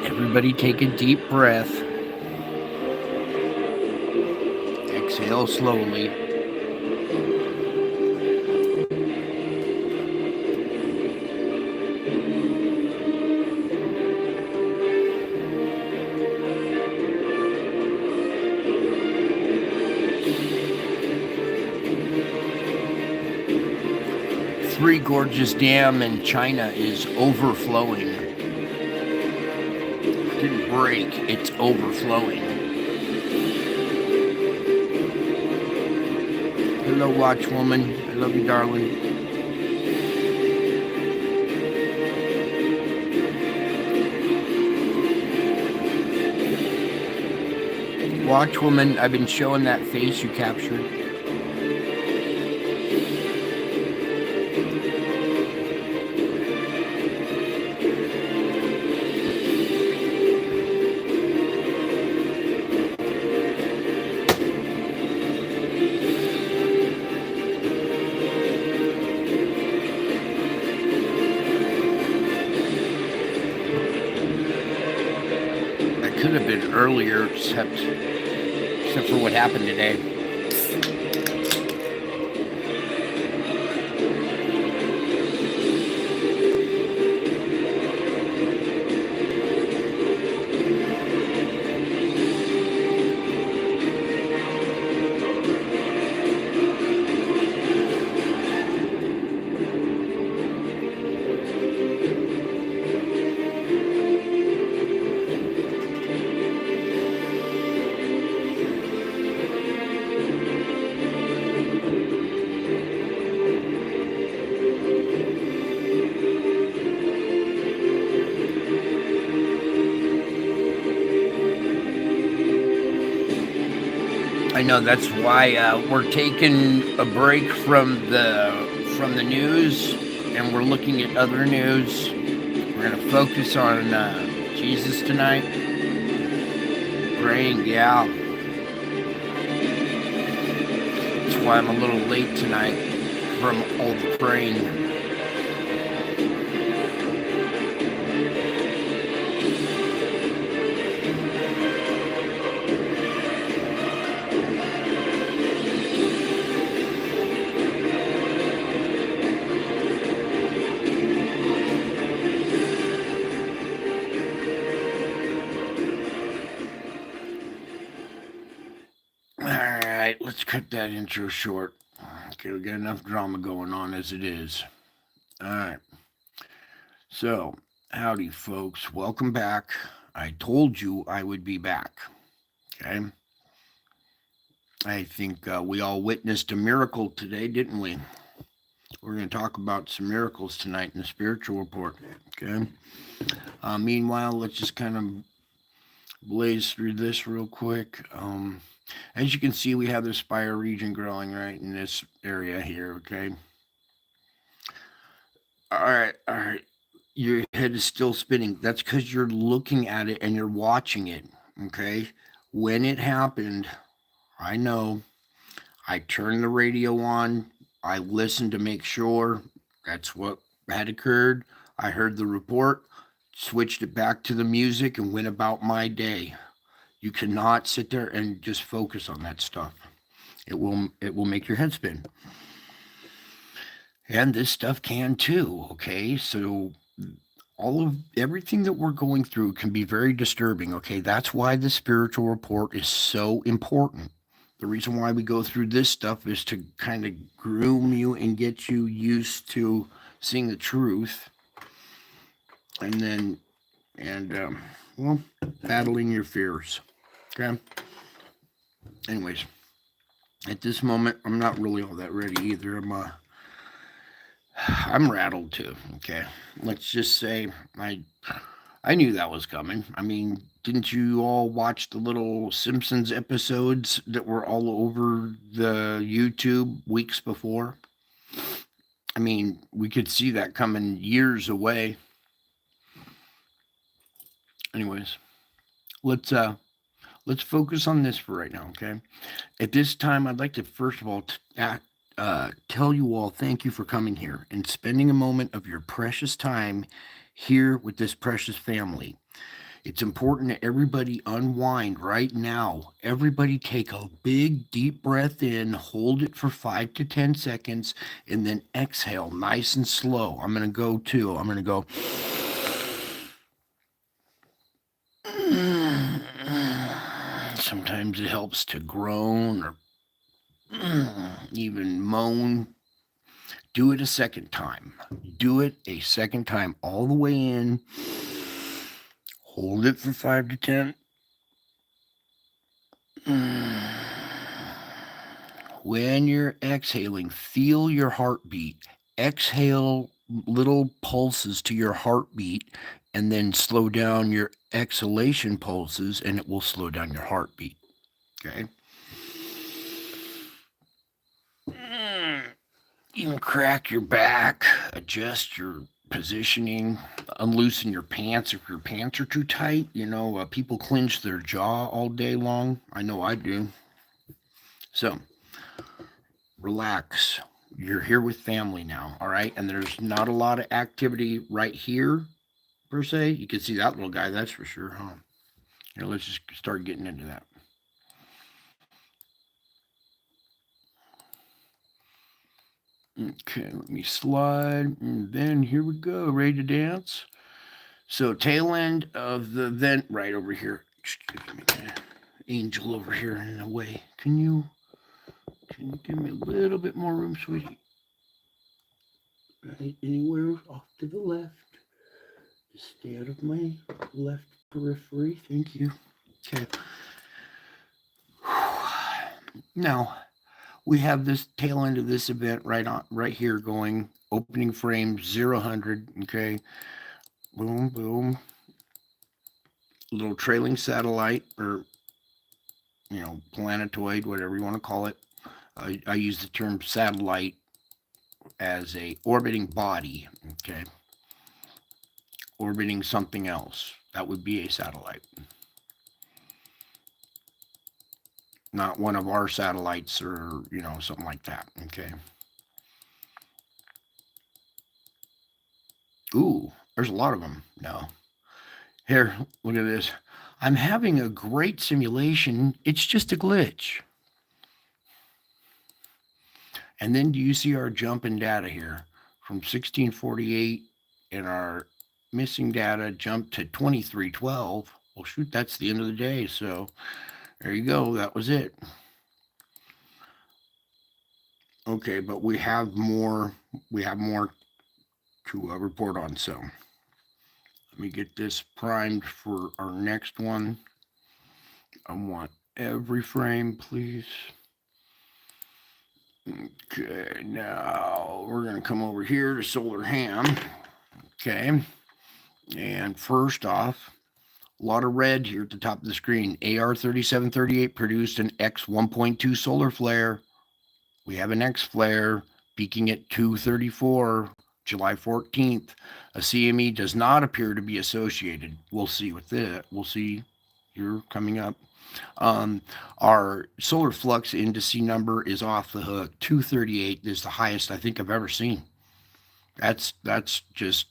Everybody take a deep breath. Exhale slowly. Three Gorges Dam in China is overflowing. It didn't break, it's overflowing. Hello, Watchwoman. I love you, darling. Watchwoman, I've been showing that face you captured. Could have been earlier, except for what happened today. I know that's why we're taking a break from the news, and we're looking at other news. We're gonna focus on Jesus tonight. Praying, yeah. That's why I'm a little late tonight from all the praying. Let's cut that intro short. Okay, we got enough drama going on as it is. All right. So, howdy, folks. Welcome back. I told you I would be back. Okay. I think we all witnessed a miracle today, didn't we? We're going to talk about some miracles tonight in the spiritual report. Okay. Meanwhile, let's just kind of blaze through this real quick. As you can see, we have the spire region growing right in this area here, okay? All right. Your head is still spinning. That's because you're looking at it and you're watching it, okay? When it happened, I know, I turned the radio on. I listened to make sure that's what had occurred. I heard the report, switched it back to the music, and went about my day. You cannot sit there and just focus on that stuff. It will make your head spin. And this stuff can too, okay? So everything that we're going through can be very disturbing, okay? That's why the spiritual report is so important. The reason why we go through this stuff is to kind of groom you and get you used to seeing the truth. And battling your fears. Okay. Anyways, at this moment, I'm not really all that ready either. I'm rattled too. Okay, let's just say I I knew that was coming. I mean, didn't you all watch the little Simpsons episodes that were all over the YouTube weeks before? I mean, we could see that coming years away. Anyways, let's uh let's focus on this for right now, okay? At this time, I'd like to first of all tell you all thank you for coming here and spending a moment of your precious time here with this precious family. It's important that everybody unwind right now. Everybody take a big deep breath in, hold it for 5 to 10 seconds, and then exhale nice and slow. I'm going to go too. I'm going to go. Sometimes it helps to groan or even moan. Do it a second time. Do it a second time all the way in. Hold it for 5 to 10. When you're exhaling, feel your heartbeat. Exhale little pulses to your heartbeat and then slow down your exhalation pulses and it will slow down your heartbeat. Okay? Even crack your back, adjust your positioning, unloosen your pants if your pants are too tight. People clench their jaw all day long. I know I do. So, relax. You're here with family now, all right? And there's not a lot of activity right here, per se. You can see that little guy, that's for sure, huh? Here, let's just start getting into that. Okay, let me slide. And then here we go, ready to dance. So, tail end of the vent right over here. Excuse me, angel over here in the way. Can you give me a little bit more room, sweetie? Right, anywhere off to the left. Just stay out of my left periphery. Thank you. Okay. Now we have this tail end of this event right here going. Opening frame 0-100. Okay. Boom, boom. Little trailing satellite or planetoid, whatever you want to call it. I use the term satellite as a orbiting body. Okay. Orbiting something else. That would be a satellite. Not one of our satellites or, something like that. Okay. Ooh, there's a lot of them. No. Here, look at this. I'm having a great simulation. It's just a glitch. And then do you see our jump in data here from 1648 and our missing data jumped to 2312? Well, shoot, that's the end of the day. So there you go. That was it. Okay, but we have more. We have more to report on. So let me get this primed for our next one. I want every frame, please. Okay, now we're going to come over here to Solar Ham. Okay, and first off, a lot of red here at the top of the screen. AR3738 produced an X1.2 solar flare. We have an X flare peaking at 234, July 14th. A CME does not appear to be associated. We'll see with it. We'll see here coming up. Our solar flux indice number is off the hook. 238 is the highest I think I've ever seen. That's just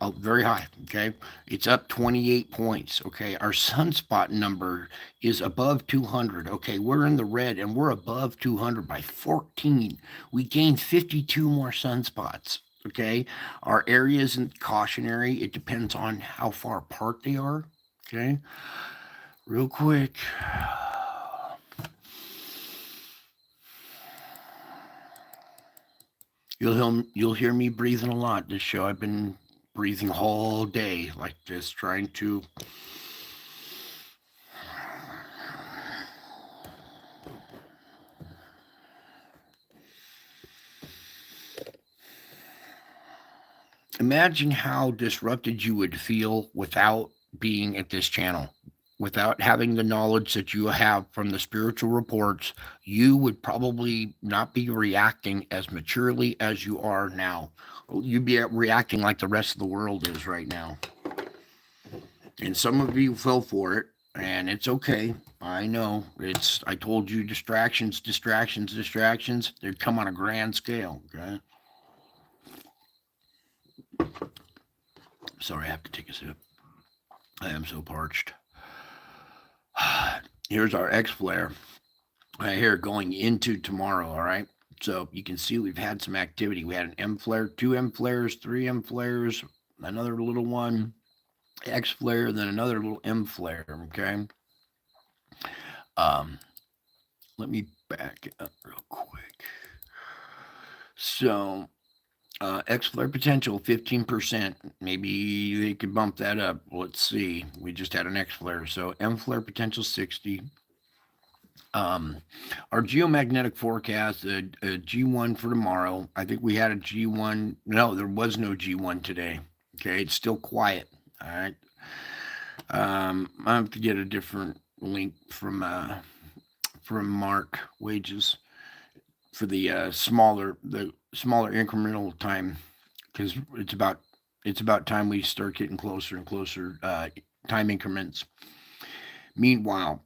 very high. Okay, it's up 28 points. Okay, our sunspot number is above 200. Okay, we're in the red and we're above 200 by 14. We gained 52 more sunspots. Okay, our area isn't cautionary. It depends on how far apart they are. Okay, real quick. You'll hear me breathing a lot this show. I've been breathing all day like this, trying to Imagine how disrupted you would feel without being at this channel. Without having the knowledge that you have from the spiritual reports, you would probably not be reacting as maturely as you are now. You'd be reacting like the rest of the world is right now. And some of you fell for it, and it's okay. I know. I told you distractions, distractions, distractions. They come on a grand scale, okay? Sorry, I have to take a sip. I am so parched. Here's our X flare right here going into tomorrow, all right? So you can see we've had some activity. We had an M flare, 2 M flares, 3 M flares, another little one, X flare, then another little M flare, okay? Um, Let me back it up real quick. So, X flare potential 15%. Maybe they could bump that up. Let's see. We just had an X flare. So, M flare potential 60. Um, our geomagnetic forecast, a G1 for tomorrow. I think we had a G1. No, there was no G1 today. Okay, it's still quiet. All right. I have to get a different link from Mark Wages for the smaller incremental time, because it's about time we start getting closer and closer time increments. Meanwhile,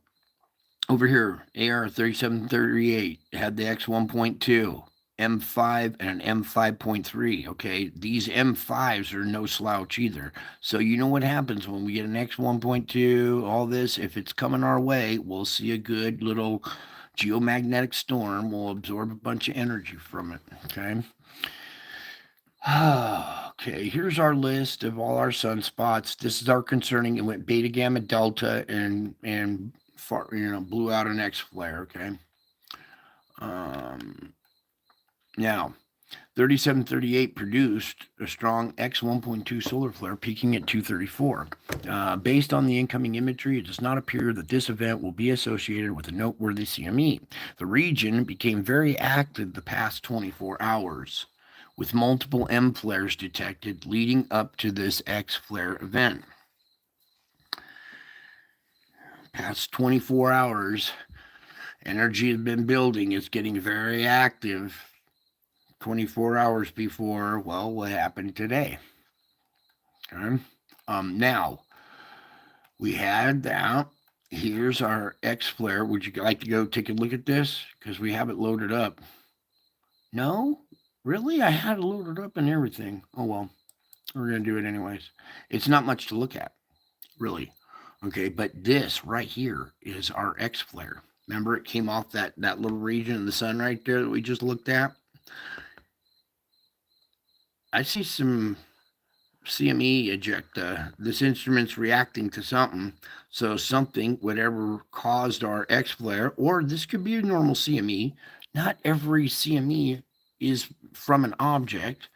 over here, AR 3738 had the X1.2, M5, and an M5.3. Okay, these M5s are no slouch either. So you know what happens when we get an X1.2, all this, if it's coming our way, we'll see a good little geomagnetic storm. We'll absorb a bunch of energy from it. Okay. Okay, here's our list of all our sunspots. This is our concerning. It went beta, gamma, delta, and far, blew out an X flare. Okay. Um, Now, 3738 produced a strong X1.2 solar flare peaking at 234. Based on the incoming imagery, it does not appear that this event will be associated with a noteworthy CME. The region became very active the past 24 hours, with multiple M flares detected leading up to this X flare event. Past 24 hours, energy has been building. It's getting very active. 24 hours before, well, what happened today? Okay. Now, we had that. Here's our X flare. Would you like to go take a look at this? Because we have it loaded up. No? Really? I had it loaded up and everything. Oh, well, we're going to do it anyways. It's not much to look at, really. Okay, but this right here is our X flare. Remember, it came off that little region in the sun right there that we just looked at? I see some CME ejecta. This instrument's reacting to something. So something, whatever caused our X flare, or this could be a normal CME. Not every CME is from an object,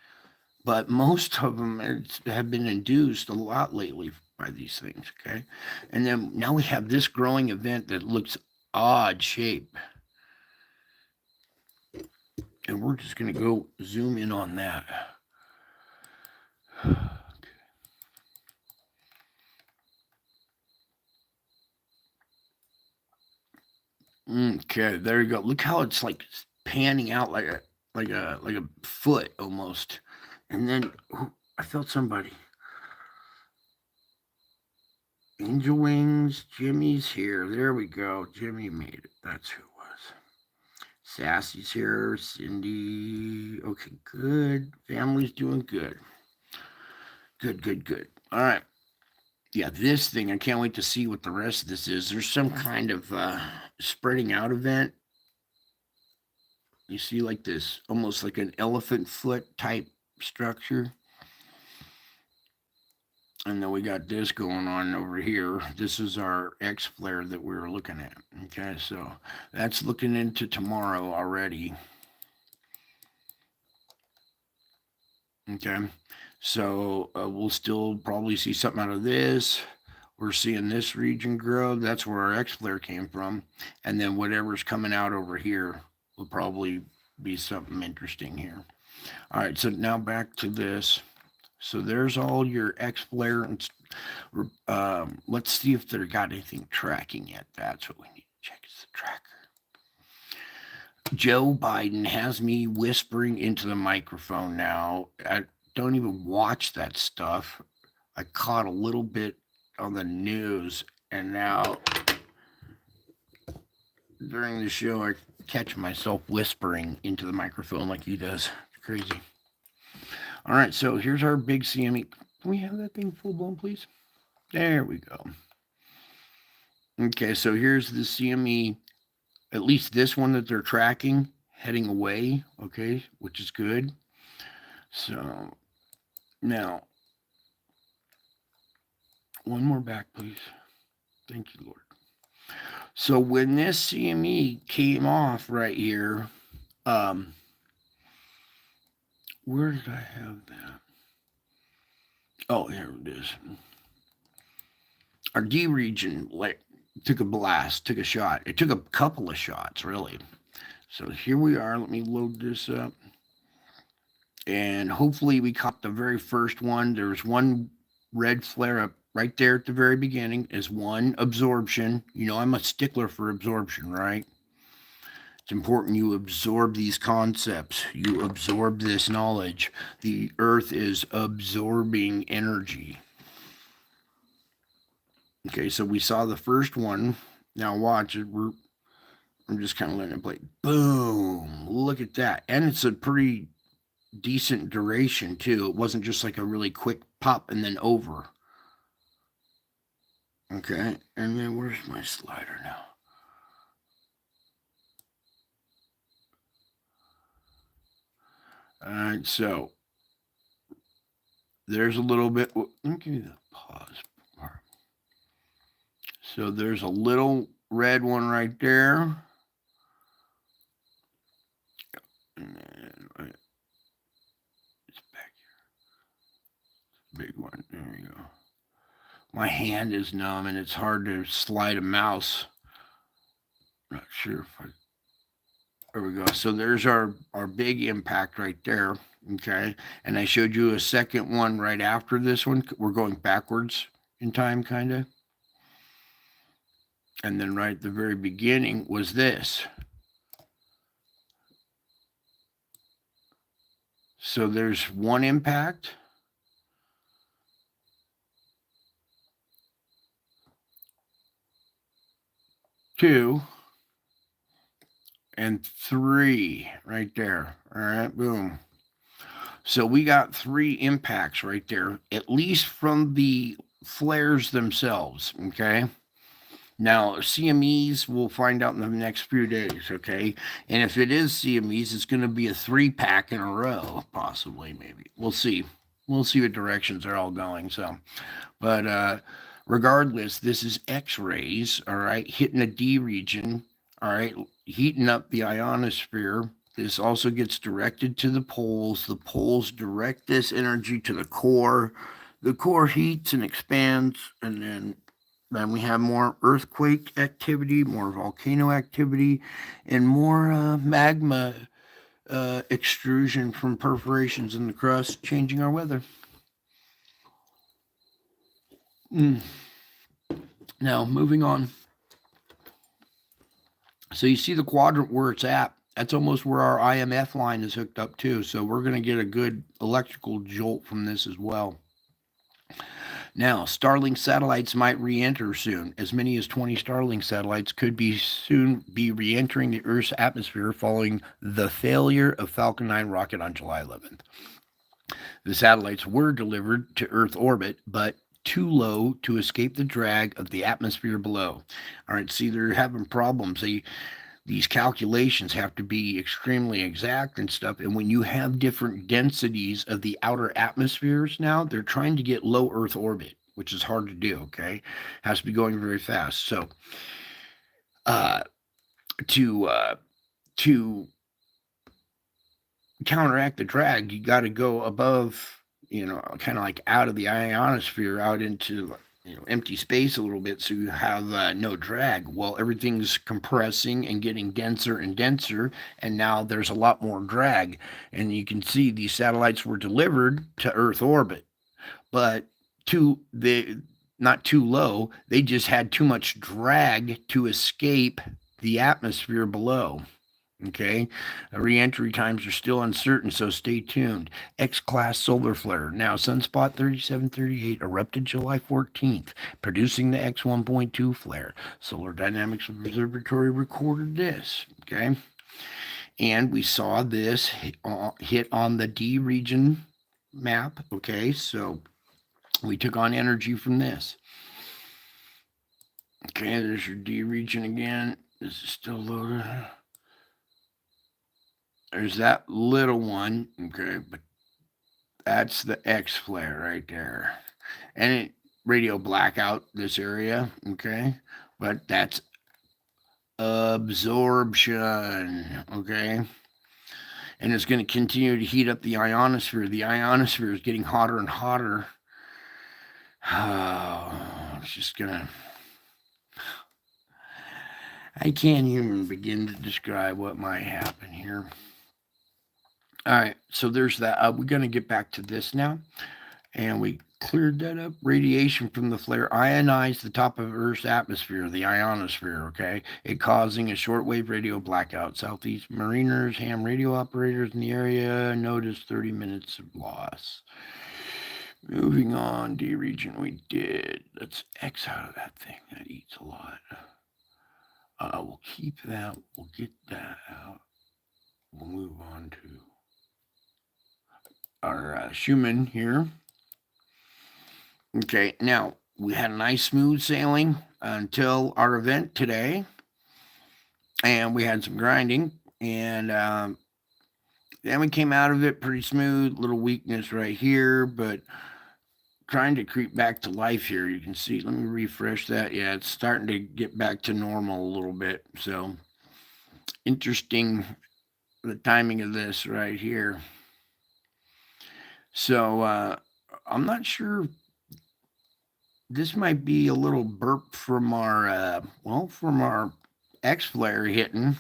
but most of them have been induced a lot lately by these things. Okay. And then now we have this growing event that looks odd shape. And we're just going to go zoom in on that. Okay, there you go. Look how it's like panning out like a foot almost. And then I felt somebody. Angel Wings, Jimmy's here. There we go. Jimmy made it. That's who it was. Sassy's here. Cindy. Okay, good. Family's doing good. Good. All right. Yeah, this thing, I can't wait to see what the rest of this is. There's some kind of spreading out event. You see, like this, almost like an elephant foot type structure. And then we got this going on over here. This is our X flare that we were looking at. Okay, so that's looking into tomorrow already. Okay, so we'll still probably see something out of this. We're seeing this region grow. That's where our X flare came from. And then whatever's coming out over here will probably be something interesting here. All right, so now back to this. So there's all your X-flare and let's see if they've got anything tracking yet. That's what we need to check is the tracker. Joe Biden has me whispering into the microphone now. I don't even watch that stuff. I caught a little bit on the news, and now during the show, I catch myself whispering into the microphone like he does. It's crazy. All right, so here's our big CME. Can we have that thing full blown, please? There we go. Okay, so here's the CME, at least this one that they're tracking, heading away, okay, which is good. So now, one more back, please. Thank you, Lord. So when this CME came off right here, where did I have that? Oh, here it is. Our D region took a blast, took a shot. It took a couple of shots, really. So here we are. Let me load this up. And hopefully we caught the very first one. There's one red flare up right there at the very beginning is one absorption. You know, I'm a stickler for absorption, right? It's important you absorb these concepts. You absorb this knowledge. The earth is absorbing energy. Okay, so we saw the first one. Now watch it. I'm just kind of letting it play. Boom! Look at that. And it's a pretty decent duration too. It wasn't just like a really quick pop and then over. Okay, and then where's my slider now? All right, so there's a little bit. Let me give you the pause part. So there's a little red one right there. And then it's back here. Big one. There you go. My hand is numb and it's hard to slide a mouse. Not sure if I. There we go. So there's our big impact right there. Okay. And I showed you a second one right after this one. We're going backwards in time, kind of. And then right at the very beginning was this. So there's one impact. Two. And three right there. All right, boom. So we got three impacts right there, at least from the flares themselves. Okay. Now, CMEs, we'll find out in the next few days, okay? And if it is CMEs, it's going to be a 3-pack in a row, possibly, maybe. We'll see. We'll see what directions they're all going. So, but regardless, this is X-rays, all right, hitting a D region, all right, heating up the ionosphere. This also gets directed to the poles. The poles direct this energy to the core. The core heats and expands, and then we have more earthquake activity, more volcano activity, and more magma extrusion from perforations in the crust, changing our weather. Now, moving on. So you see the quadrant where it's at. That's almost where our IMF line is hooked up to. So we're going to get a good electrical jolt from this as well. Now, Starlink satellites might re-enter soon. As many as 20 Starlink satellites could soon be re-entering the Earth's atmosphere following the failure of Falcon 9 rocket on July 11th. The satellites were delivered to Earth orbit, but too low to escape the drag of the atmosphere below. All right, see, they're having problems. These calculations have to be extremely exact and stuff. And when you have different densities of the outer atmospheres now, they're trying to get low Earth orbit, which is hard to do, okay? Has to be going very fast. So to counteract the drag, you got to go above, kind of like out of the ionosphere, out into empty space a little bit, so you have no drag. Well, everything's compressing and getting denser and denser, and now there's a lot more drag. And you can see these satellites were delivered to Earth orbit. but not too low. They just had too much drag to escape the atmosphere below. Okay, re-entry times are still uncertain, so stay tuned. X-class solar flare. Now, sunspot 3738 erupted July 14th, producing the X1.2 flare. Solar Dynamics Observatory recorded this. Okay, and we saw this hit on the D region map. Okay, so we took on energy from this. Okay, there's your D region again. This is still loaded. There's that little one, okay, but that's the X flare right there. And it radio blackout this area, okay? But that's absorption, okay? And it's going to continue to heat up the ionosphere. The ionosphere is getting hotter and hotter. Oh, it's just going to. I can't even begin to describe what might happen here. All right, so there's that. We're going to get back to this now. And we cleared that up. Radiation from the flare ionized the top of Earth's atmosphere, the ionosphere, okay? It causing a shortwave radio blackout. Southeast mariners, ham radio operators in the area noticed 30 minutes of loss. Moving on, D region, we did. Let's X out of that thing. That eats a lot. We'll keep that. We'll get that out. We'll move on to our Schumann here. Okay, now we had a nice smooth sailing until our event today, and we had some grinding, and then we came out of it pretty smooth. Little weakness right here, but trying to creep back to life here. You can see. Let me refresh that. Yeah, it's starting to get back to normal a little bit. So interesting, the timing of this right here. So I'm not sure. This might be a little burp from our X flare hitting,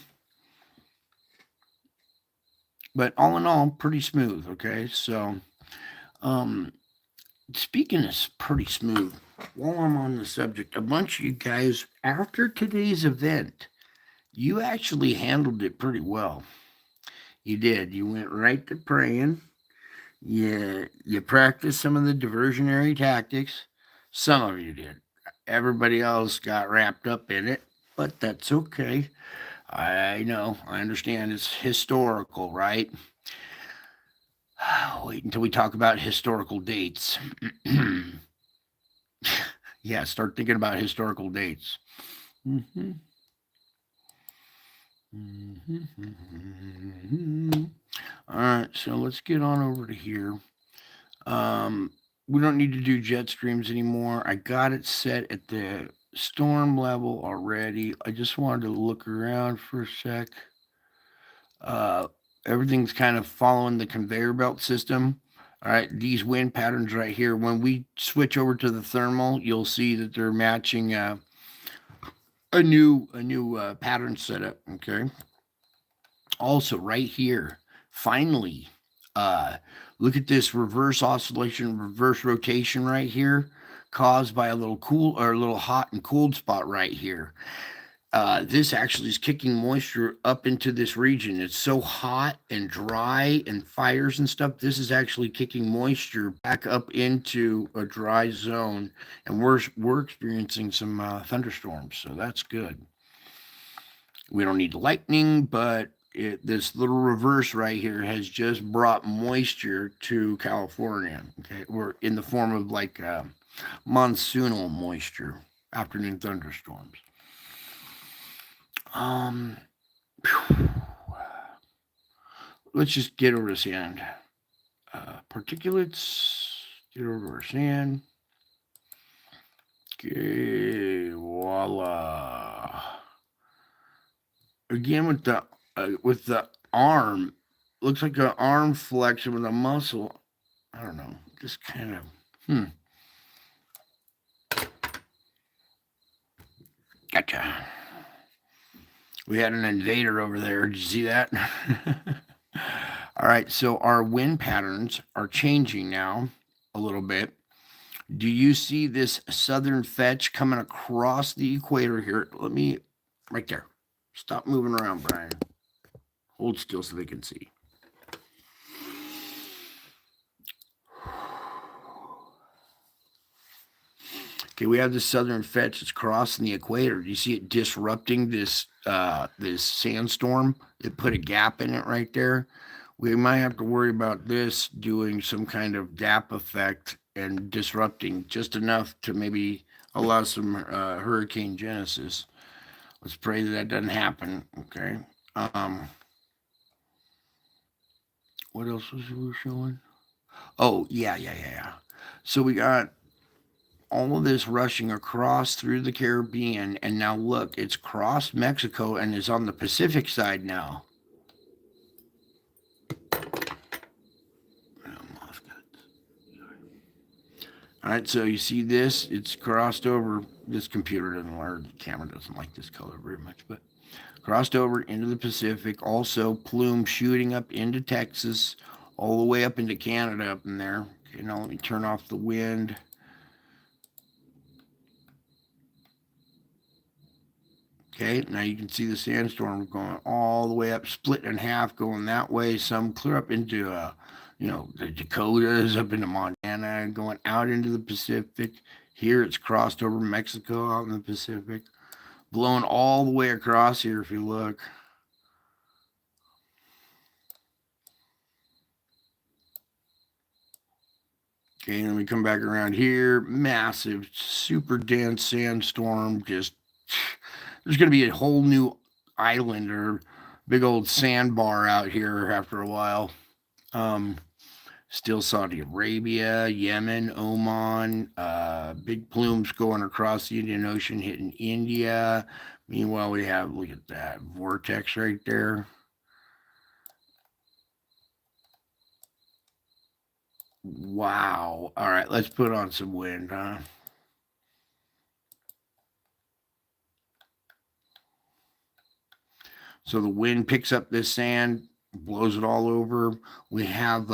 but all in all, pretty smooth. Okay, so speaking of pretty smooth, while I'm on the subject, a bunch of you guys after today's event, you actually handled it pretty well. You did. You went right to praying. You practiced some of the diversionary tactics. Some of you did. Everybody else got wrapped up in it, but that's okay. I know. I understand it's historical, right? Wait until we talk about historical dates. Yeah, start thinking about historical dates. Mm-hmm. Mm-hmm. All right, so let's get on over to here. We don't need to do jet streams anymore. I got it set at the storm level already. I just wanted to look around for a sec. Everything's kind of following the conveyor belt system. All right, these wind patterns right here. When we switch over to the thermal, you'll see that they're matching a new pattern setup. Okay. Also, right here, finally, look at this reverse oscillation, reverse rotation right here, caused by a little hot and cold spot right here. This actually is kicking moisture up into this region. It's so hot and dry and fires and stuff. This is actually kicking moisture back up into a dry zone, and we're experiencing some thunderstorms, so that's good. We don't need lightning, but this little reverse right here has just brought moisture to California. Okay, we're in the form of like monsoonal moisture, afternoon thunderstorms. Let's just get over to sand. Particulates. Get over to our sand. Okay, voila. Again with the arm, looks like an arm flexion with a muscle. I don't know, just kind of Gotcha. We had an invader over there. Did you see that? All right, so our wind patterns are changing now a little bit. Do you see this southern fetch coming across the equator here? Right there. Stop moving around, Brian. Hold still so they can see. Okay, we have this southern fetch that's crossing the equator. Do you see it disrupting this sandstorm? It put a gap in it right there. We might have to worry about this doing some kind of gap effect and disrupting just enough to maybe allow some hurricane genesis. Let's pray that doesn't happen. Okay. What else was we showing? Oh, yeah. So we got all of this rushing across through the Caribbean, and now look, it's crossed Mexico and is on the Pacific side now. All right, so you see this? It's crossed over. This computer doesn't, or the camera doesn't like this color very much, but crossed over into the Pacific. Also, plume shooting up into Texas, all the way up into Canada up in there. Okay, now let me turn off the wind. Okay, now you can see the sandstorm going all the way up, split in half, going that way. Some clear up into, the Dakotas, up into Montana, going out into the Pacific. Here it's crossed over Mexico out in the Pacific, blowing all the way across here if you look. Okay, then we come back around here. Massive, super dense sandstorm. Just, there's going to be a whole new island or big old sandbar out here after a while. Still Saudi Arabia, Yemen, Oman, big plumes going across the Indian Ocean, hitting India. Meanwhile, we have, look at that vortex right there. Wow. All right, let's put on some wind, huh? So the wind picks up this sand, blows it all over. We have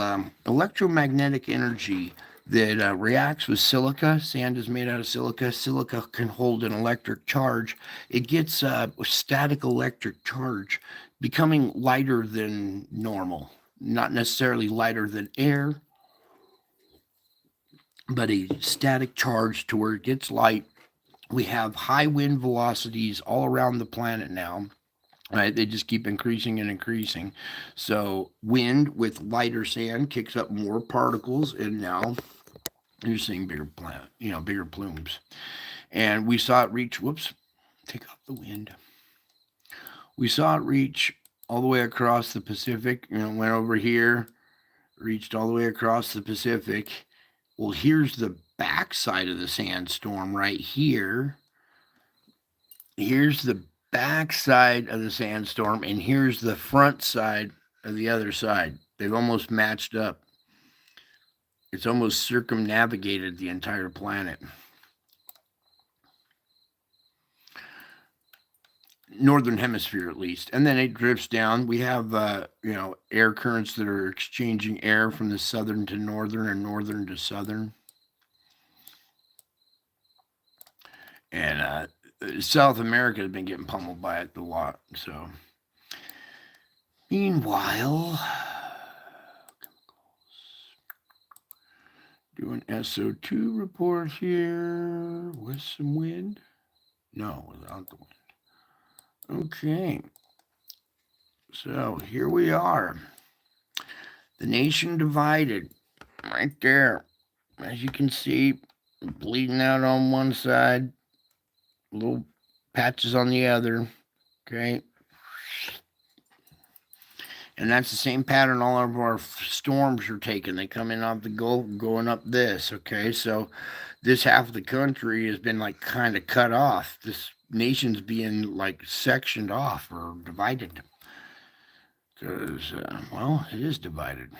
electromagnetic energy that reacts with silica. Sand is made out of silica. Silica can hold an electric charge. It gets a static electric charge, becoming lighter than normal. Not necessarily lighter than air, but a static charge to where it gets light. We have high wind velocities all around the planet now. Right, they just keep increasing and increasing. So wind with lighter sand kicks up more particles, and now you're seeing bigger bigger plumes. And we saw it reach. Whoops, take off the wind. We saw it reach all the way across the Pacific. Went over here, reached all the way across the Pacific. Well, here's the backside of the sandstorm right here. Here's the backside of the sandstorm, and here's the front side of the other side. They've almost matched up. It's almost circumnavigated the entire planet. Northern hemisphere, at least. And then it drifts down. We have, air currents that are exchanging air from the southern to northern and northern to southern. And South America has been getting pummeled by it a lot. So, meanwhile, doing SO2 report here with some wind. No, without the wind. Okay. So here we are. The nation divided right there. As you can see, bleeding out on one side, little patches on the other. Okay. And that's the same pattern all of our storms are taking. They come in off the Gulf, going up this. Okay. So this half of the country has been like kind of cut off. This nation's being like sectioned off or divided. Because, it is divided.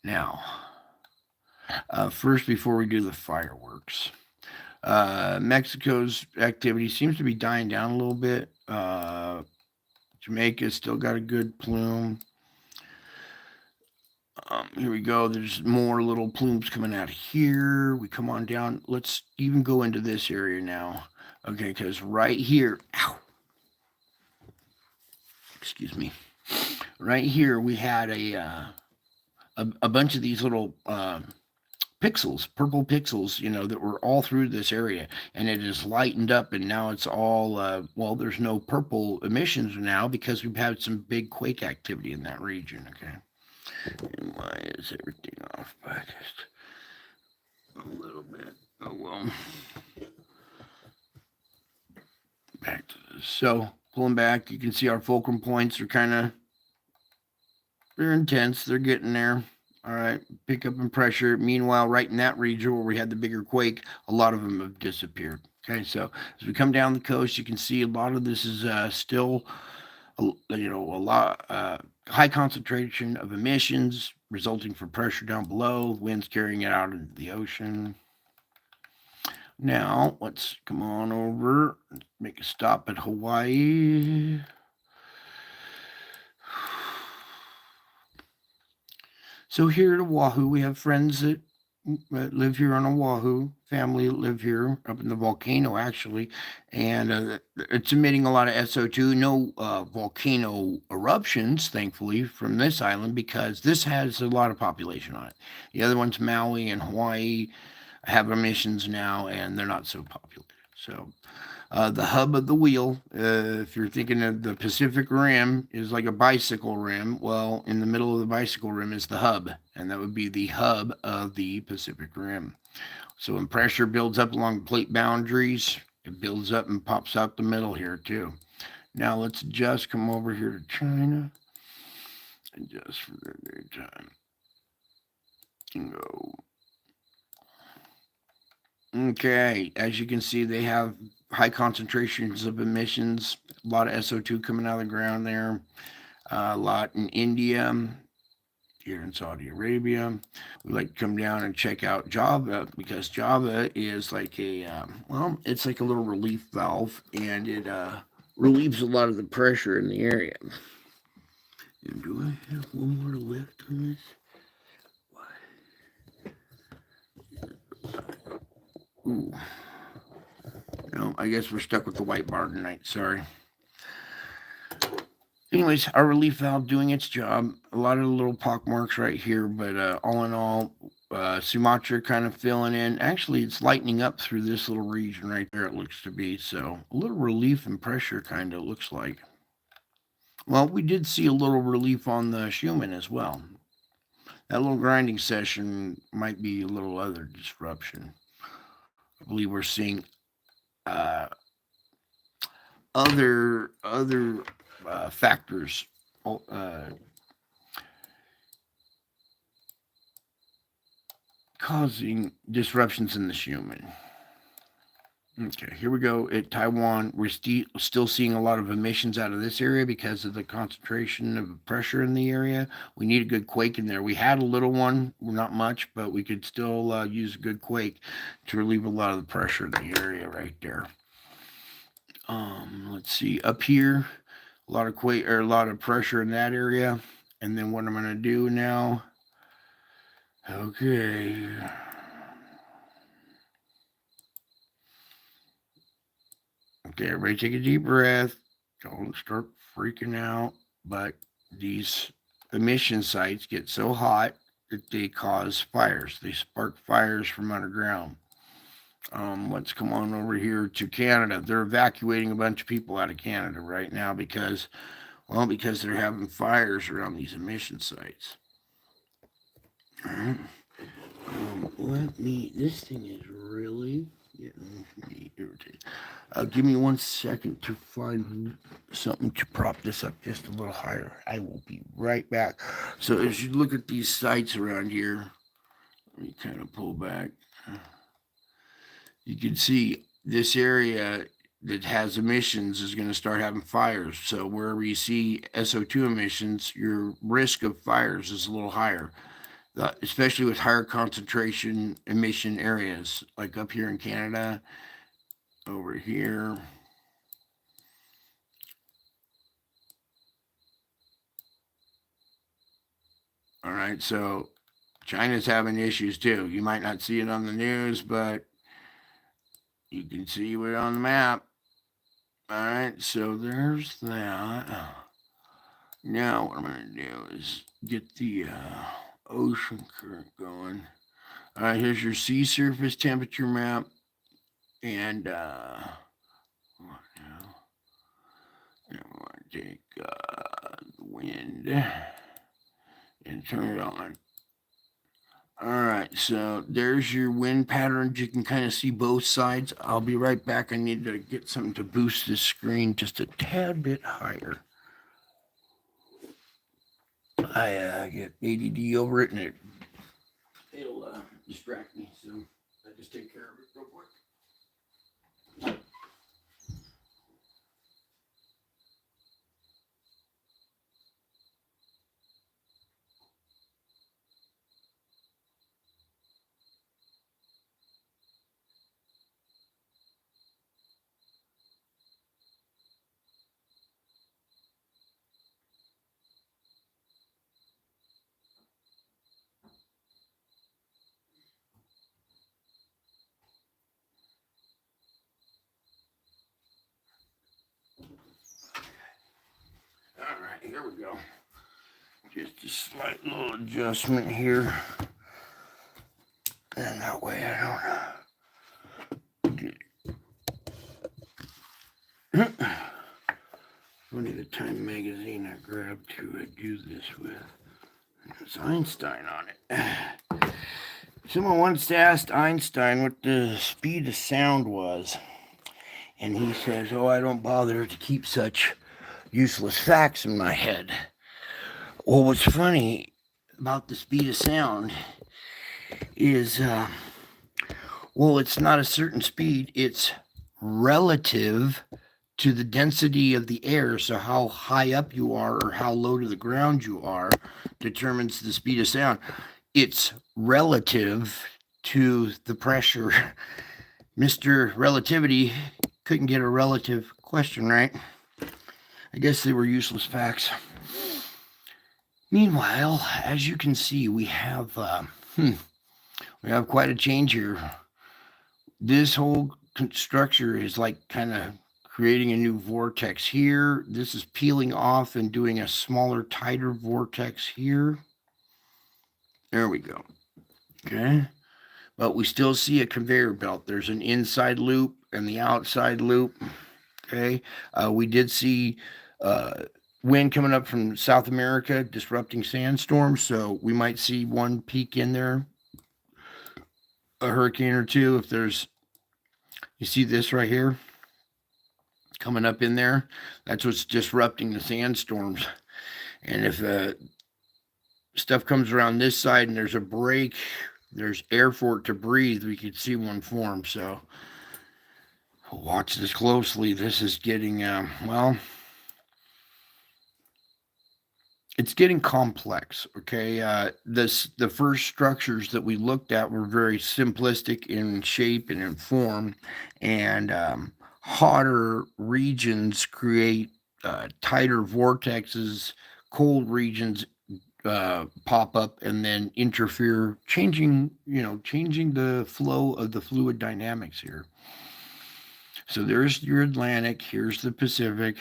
Now, first, before we do the fireworks, Mexico's activity seems to be dying down a little bit. Jamaica's still got a good plume. Here we go. There's more little plumes coming out here. We come on down. Let's even go into this area now. Okay, because right here, ow, excuse me, right here we had a bunch of these little pixels, purple pixels, that were all through this area, and it is lightened up, and now it's all well. There's no purple emissions now because we've had some big quake activity in that region. Okay, and why is everything off by just a little bit? Oh well. Back to this. So pulling back, you can see our fulcrum points are they're intense. They're getting there. All right, pick up in pressure. Meanwhile, right in that region where we had the bigger quake, a lot of them have disappeared. Okay, so as we come down the coast, you can see a lot of this is still, a lot high concentration of emissions resulting from pressure down below, winds carrying it out into the ocean. Now let's come on over, make a stop at Hawaii. So here at Oahu, we have friends that live here on Oahu, family that live here up in the volcano actually, and it's emitting a lot of SO2. No volcano eruptions, thankfully, from this island because this has a lot of population on it. The other ones, Maui and Hawaii, have emissions now, and they're not so populated. So the hub of the wheel, if you're thinking of the Pacific Rim, is like a bicycle rim. Well, in the middle of the bicycle rim is the hub, and that would be the hub of the Pacific Rim. So when pressure builds up along plate boundaries, it builds up and pops out the middle here too. Now let's just come over here to China, and just for the daytime, and go. Okay, as you can see, they have high concentrations of emissions, a lot of SO2 coming out of the ground there, a lot in India, here in Saudi Arabia. We like to come down and check out Java because Java is like it's like a little relief valve, and it relieves a lot of the pressure in the area. And do I have one more left on this? Ooh. No, I guess we're stuck with the white bar tonight. Sorry. Anyways, our relief valve doing its job. A lot of little pock marks right here, but all in all, Sumatra kind of filling in. Actually, it's lightening up through this little region right there, it looks to be. So a little relief and pressure kind of looks like. Well, we did see a little relief on the Schumann as well. That little grinding session might be a little other disruption. I believe we're seeing uh, other factors causing disruptions in the Schumann. Okay, here we go. At Taiwan, we're still seeing a lot of emissions out of this area because of the concentration of pressure in the area. We need a good quake in there. We had a little one, not much, but we could still use a good quake to relieve a lot of the pressure in the area right there. Let's see, up here, a lot of quake or a lot of pressure in that area. And then what I'm going to do now? Okay. Okay, everybody take a deep breath. Don't start freaking out. But these emission sites get so hot that they cause fires. They spark fires from underground. Let's come on over here to Canada. They're evacuating a bunch of people out of Canada right now because they're having fires around these emission sites. This thing is really getting me irritated. Give me 1 second to find something to prop this up just a little higher. I will be right back. So as you look at these sites around here, let me kind of pull back. You can see this area that has emissions is going to start having fires. So wherever you see SO2 emissions, your risk of fires is a little higher. Especially with higher concentration emission areas, like up here in Canada, over here. All right, so China's having issues too. You might not see it on the news, but you can see it on the map. All right, so there's that. Now what I'm going to do is get the ocean current going. All right, here's your sea surface temperature map. And what now? I'm going to take the wind and turn it on. All right, so there's your wind patterns. You can kind of see both sides. I'll be right back. I need to get something to boost this screen just a tad bit higher. I get ADD over it, and it'll distract me. So I just take care of it real quick. All right, here we go. Just a slight little adjustment here. And that way I don't get funny, the Time magazine I grabbed to do this with. There's Einstein on it. Someone once asked Einstein what the speed of sound was. And he says, "Oh, I don't bother to keep such useless facts in my head." Well, what's funny about the speed of sound is, well, it's not a certain speed, it's relative to the density of the air. So how high up you are or how low to the ground you are determines the speed of sound. It's relative to the pressure. Mr. Relativity couldn't get a relative question right. I guess they were useless facts. Meanwhile, as you can see, we have quite a change here. This whole structure is like kind of creating a new vortex here. This is peeling off and doing a smaller, tighter vortex here. There we go. Okay. But we still see a conveyor belt. There's an inside loop and the outside loop. Okay. We did see wind coming up from South America disrupting sandstorms. So we might see one peak in there, a hurricane or two. If there's, you see this right here coming up in there, that's what's disrupting the sandstorms. And if stuff comes around this side and there's a break, there's air for it to breathe, we could see one form. So watch this closely. This is getting, it's getting complex. Okay. The first structures that we looked at were very simplistic in shape and in form, and hotter regions create tighter vortexes, cold regions pop up and then interfere, changing the flow of the fluid dynamics here. So there's your Atlantic, here's the Pacific.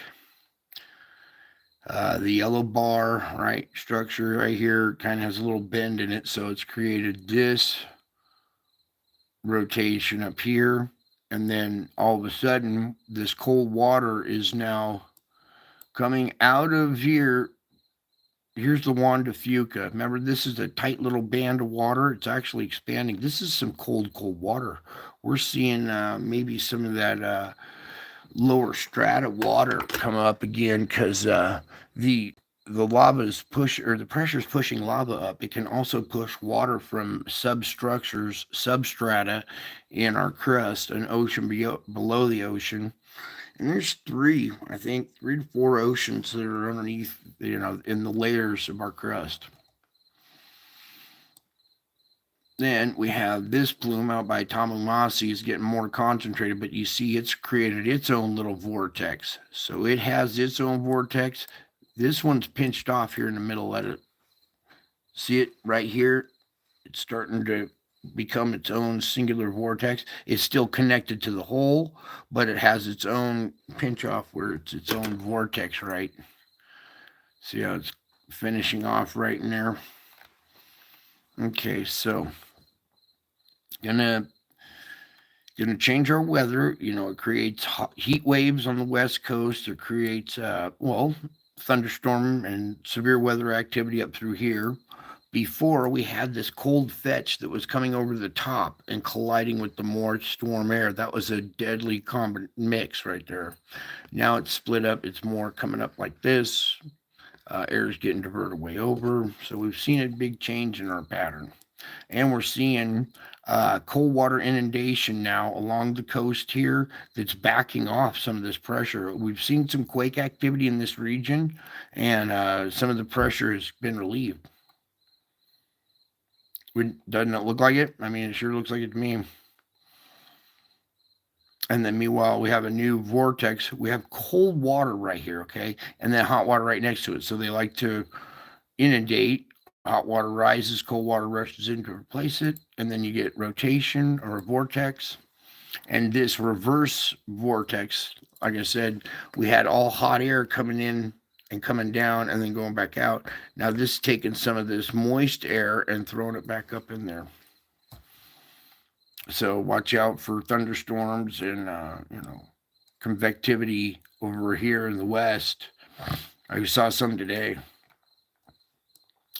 The yellow bar, right, structure right here kind of has a little bend in it, so it's created this rotation up here, and then all of a sudden this cold water is now coming out of here. Here's the Juan de Fuca. Remember, this is a tight little band of water. It's actually expanding. This is some cold water. We're seeing maybe some of that lower strata water come up again because the lava is the pressure is pushing lava up. It can also push water from substructures, substrata in our crust, an ocean below the ocean. And there's three to four oceans that are underneath, in the layers of our crust. Then we have this plume out by Tamumasi is getting more concentrated, but you see it's created its own little vortex. So it has its own vortex. This one's pinched off here in the middle. Let it See it right here? It's starting to become its own singular vortex. It's still connected to the whole, but it has its own pinch off where it's its own vortex, right? See how it's finishing off right in there? Okay, so gonna change our weather. It creates heat waves on the west coast. It creates thunderstorm and severe weather activity up through here. Before we had this cold fetch that was coming over the top and colliding with the more storm air. That was a deadly mix right there. Now it's split up. It's more coming up like this. Air is getting diverted way over. So we've seen a big change in our pattern. And we're seeing cold water inundation now along the coast here that's backing off some of this pressure. We've seen some quake activity in this region, and some of the pressure has been relieved. Doesn't it look like it? I mean, it sure looks like it to me. And then meanwhile, we have a new vortex. We have cold water right here, okay? And then hot water right next to it. So they like to inundate. Hot water rises, cold water rushes in to replace it. And then you get rotation or a vortex. And this reverse vortex, like I said, we had all hot air coming in and coming down and then going back out. Now this is taking some of this moist air and throwing it back up in there. So watch out for thunderstorms and convectivity over here in the west. I saw some today.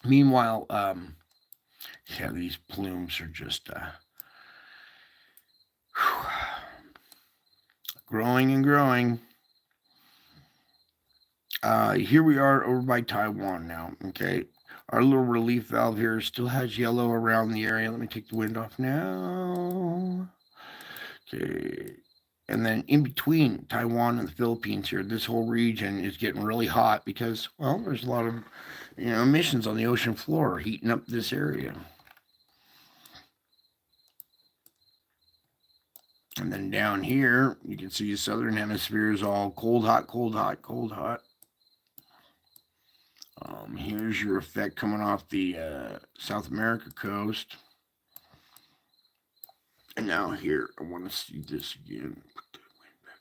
Meanwhile, these plumes are just growing and growing. Here we are over by Taiwan now. Okay, our little relief valve here still has yellow around the area. Let me take the wind off now. Okay. And then in between Taiwan and the Philippines here, this whole region is getting really hot because, well, there's a lot of, emissions on the ocean floor heating up this area. And then down here, you can see the southern hemisphere is all cold, hot, cold, hot, cold, hot. Here's your effect coming off the South America coast. And now here, I want to see this again. Put that wind back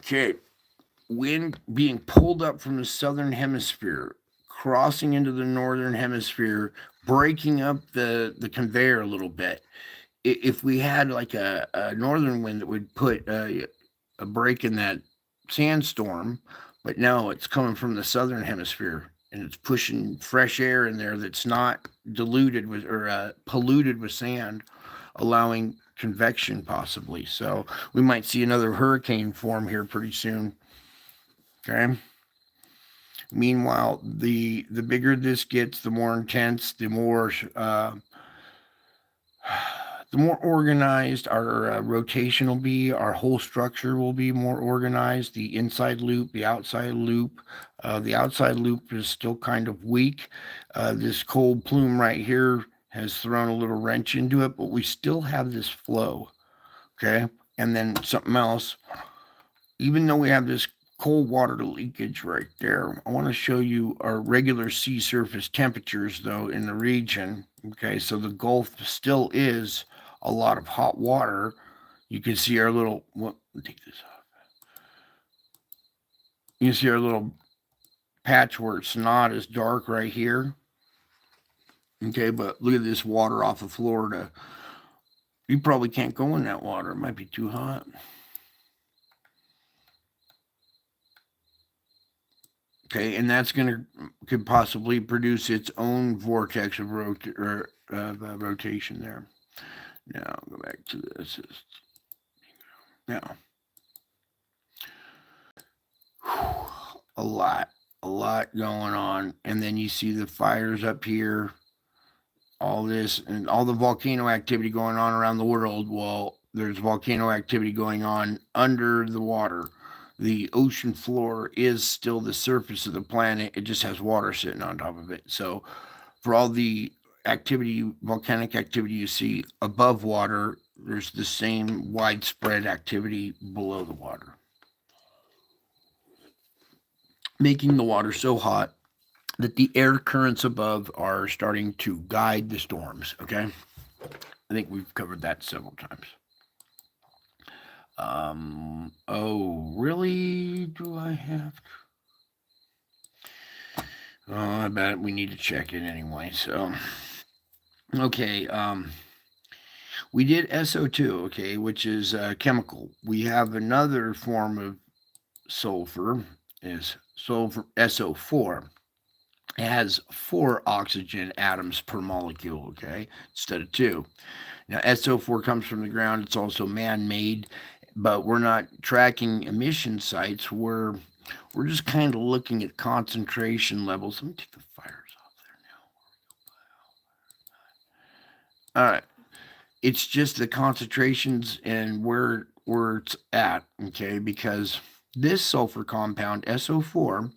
on here. Okay, wind being pulled up from the southern hemisphere, crossing into the northern hemisphere, breaking up the conveyor a little bit. If we had like a northern wind that would put a break in that sandstorm, but no, it's coming from the southern hemisphere and it's pushing fresh air in there that's not diluted with or polluted with sand, allowing convection possibly. So we might see another hurricane form here pretty soon. Okay. Meanwhile, the bigger this gets, the more intense, the more organized our rotation will be. Our whole structure will be more organized. The inside loop, the outside loop. The outside loop is still kind of weak. This cold plume right here has thrown a little wrench into it, but we still have this flow. Okay. And then something else. Even though we have this cold water leakage right there, I want to show you our regular sea surface temperatures, though, in the region. Okay, so the Gulf still is a lot of hot water. You can see our little, take this off. You can see our little patch where it's not as dark right here. Okay, but look at this water off of Florida. You probably can't go in that water. It might be too hot. Okay, and that's could possibly produce its own vortex of rotation there. Now go back to this. Now, a lot going on, and then you see the fires up here. All this and all the volcano activity going on around the world. Well, there's volcano activity going on under the water. The ocean floor is still the surface of the planet. It just has water sitting on top of it. So for all the volcanic activity you see above water, there's the same widespread activity below the water. making the water so hot that the air currents above are starting to guide the storms. Okay, I think we've covered that several times. Oh, really? Do I have? Oh, I bet we need to check it anyway. So, okay. We did SO2, okay, which is chemical. We have another form of sulfur, is sulfur SO4. It has 4 oxygen atoms per molecule, okay, instead of 2. Now, SO4 comes from the ground. It's also man-made, but we're not tracking emission sites. We're just kind of looking at concentration levels. Let me take the fires off there now. All right. It's just the concentrations and where it's at, okay? Because this sulfur compound, SO4,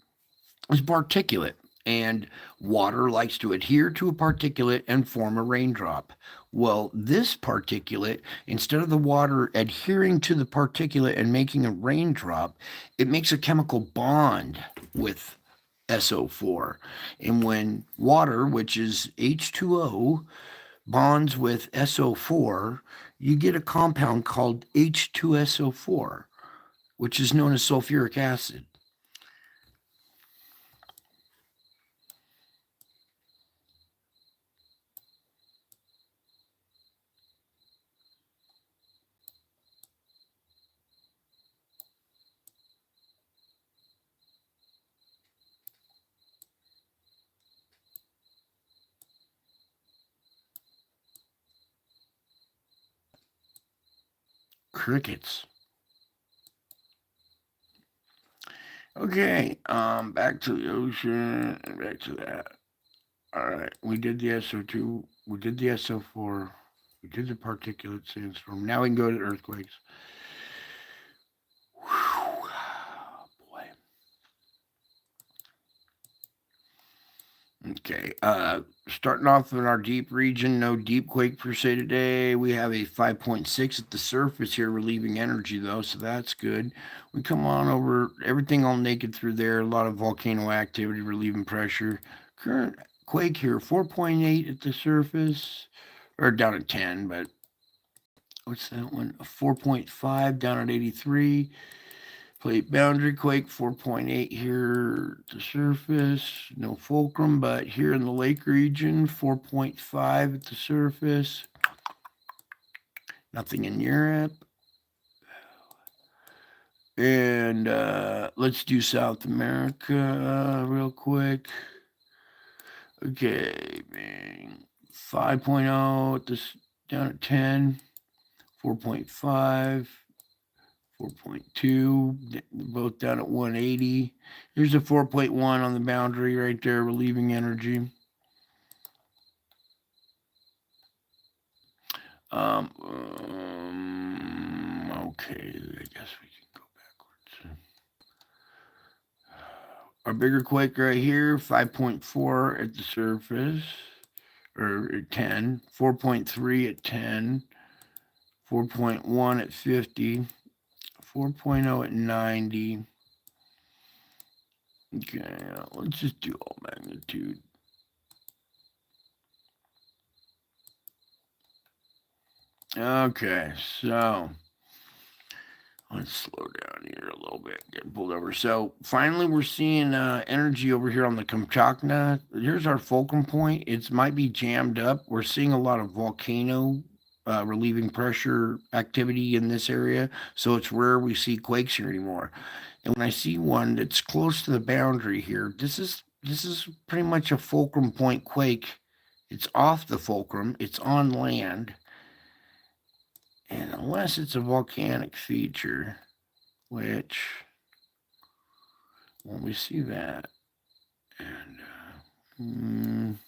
is particulate, and water likes to adhere to a particulate and form a raindrop. Well, this particulate, instead of the water adhering to the particulate and making a raindrop, it makes a chemical bond with SO4. And when water, which is H2O, bonds with SO4, you get a compound called H2SO4, which is known as sulfuric acid. Crickets. Okay, back to the ocean and back to that. All right, we did the SO2, we did the SO4, we did the particulate sandstorm. Now we can go to earthquakes. Whew, boy. Okay, starting off in our deep region, no deep quake per se today. We have a 5.6 at the surface here, relieving energy though, so that's good. We come on over, everything all naked through there, a lot of volcano activity, relieving pressure. Current quake here, 4.8 at the surface, or down at 10, but what's that one? 4.5 down at 83. Plate boundary quake 4.8 here at the surface, no fulcrum, but here in the lake region 4.5 at the surface. Nothing in Europe. And let's do South America real quick. Okay, bang. 5.0 at this down at 10, 4.5. 4.2, both down at 180. Here's a 4.1 on the boundary right there, relieving energy. Okay, I guess we can go backwards. Our bigger quake right here, 5.4 at the surface, or at 10, 4.3 at 10, 4.1 at 50, 4.0 at 90. Okay, let's just do all magnitude. Okay, so let's slow down here a little bit, get pulled over. So finally, we're seeing energy over here on the Kamchatka. Here's our fulcrum point. It might be jammed up. We're seeing a lot of volcano relieving pressure activity in this area. So it's rare we see quakes here anymore. And when I see one that's close to the boundary here, this is pretty much a fulcrum point quake. It's off the fulcrum. It's on land. And unless it's a volcanic feature, which, when we see that, and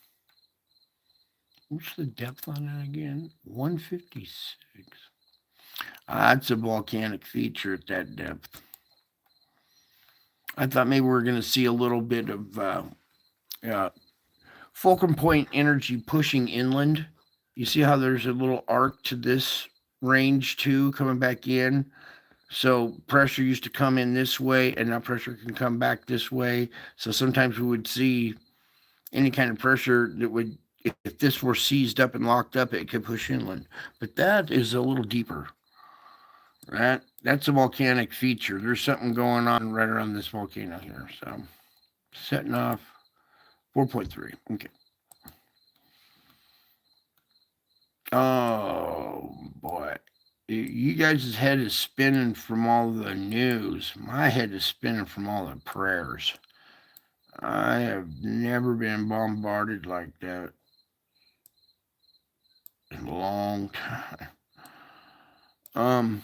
what's the depth on that again? 156. That's a volcanic feature at that depth. I thought maybe we were going to see a little bit of fulcrum point energy pushing inland. You see how there's a little arc to this range too, coming back in. So pressure used to come in this way, and now pressure can come back this way. So sometimes we would see any kind of pressure that would, if this were seized up and locked up, it could push inland. But that is a little deeper. That's a volcanic feature. There's something going on right around this volcano here. So setting off 4.3. Okay. Oh boy. You guys' head is spinning from all the news. My head is spinning from all the prayers. I have never been bombarded like that in a long time. Um,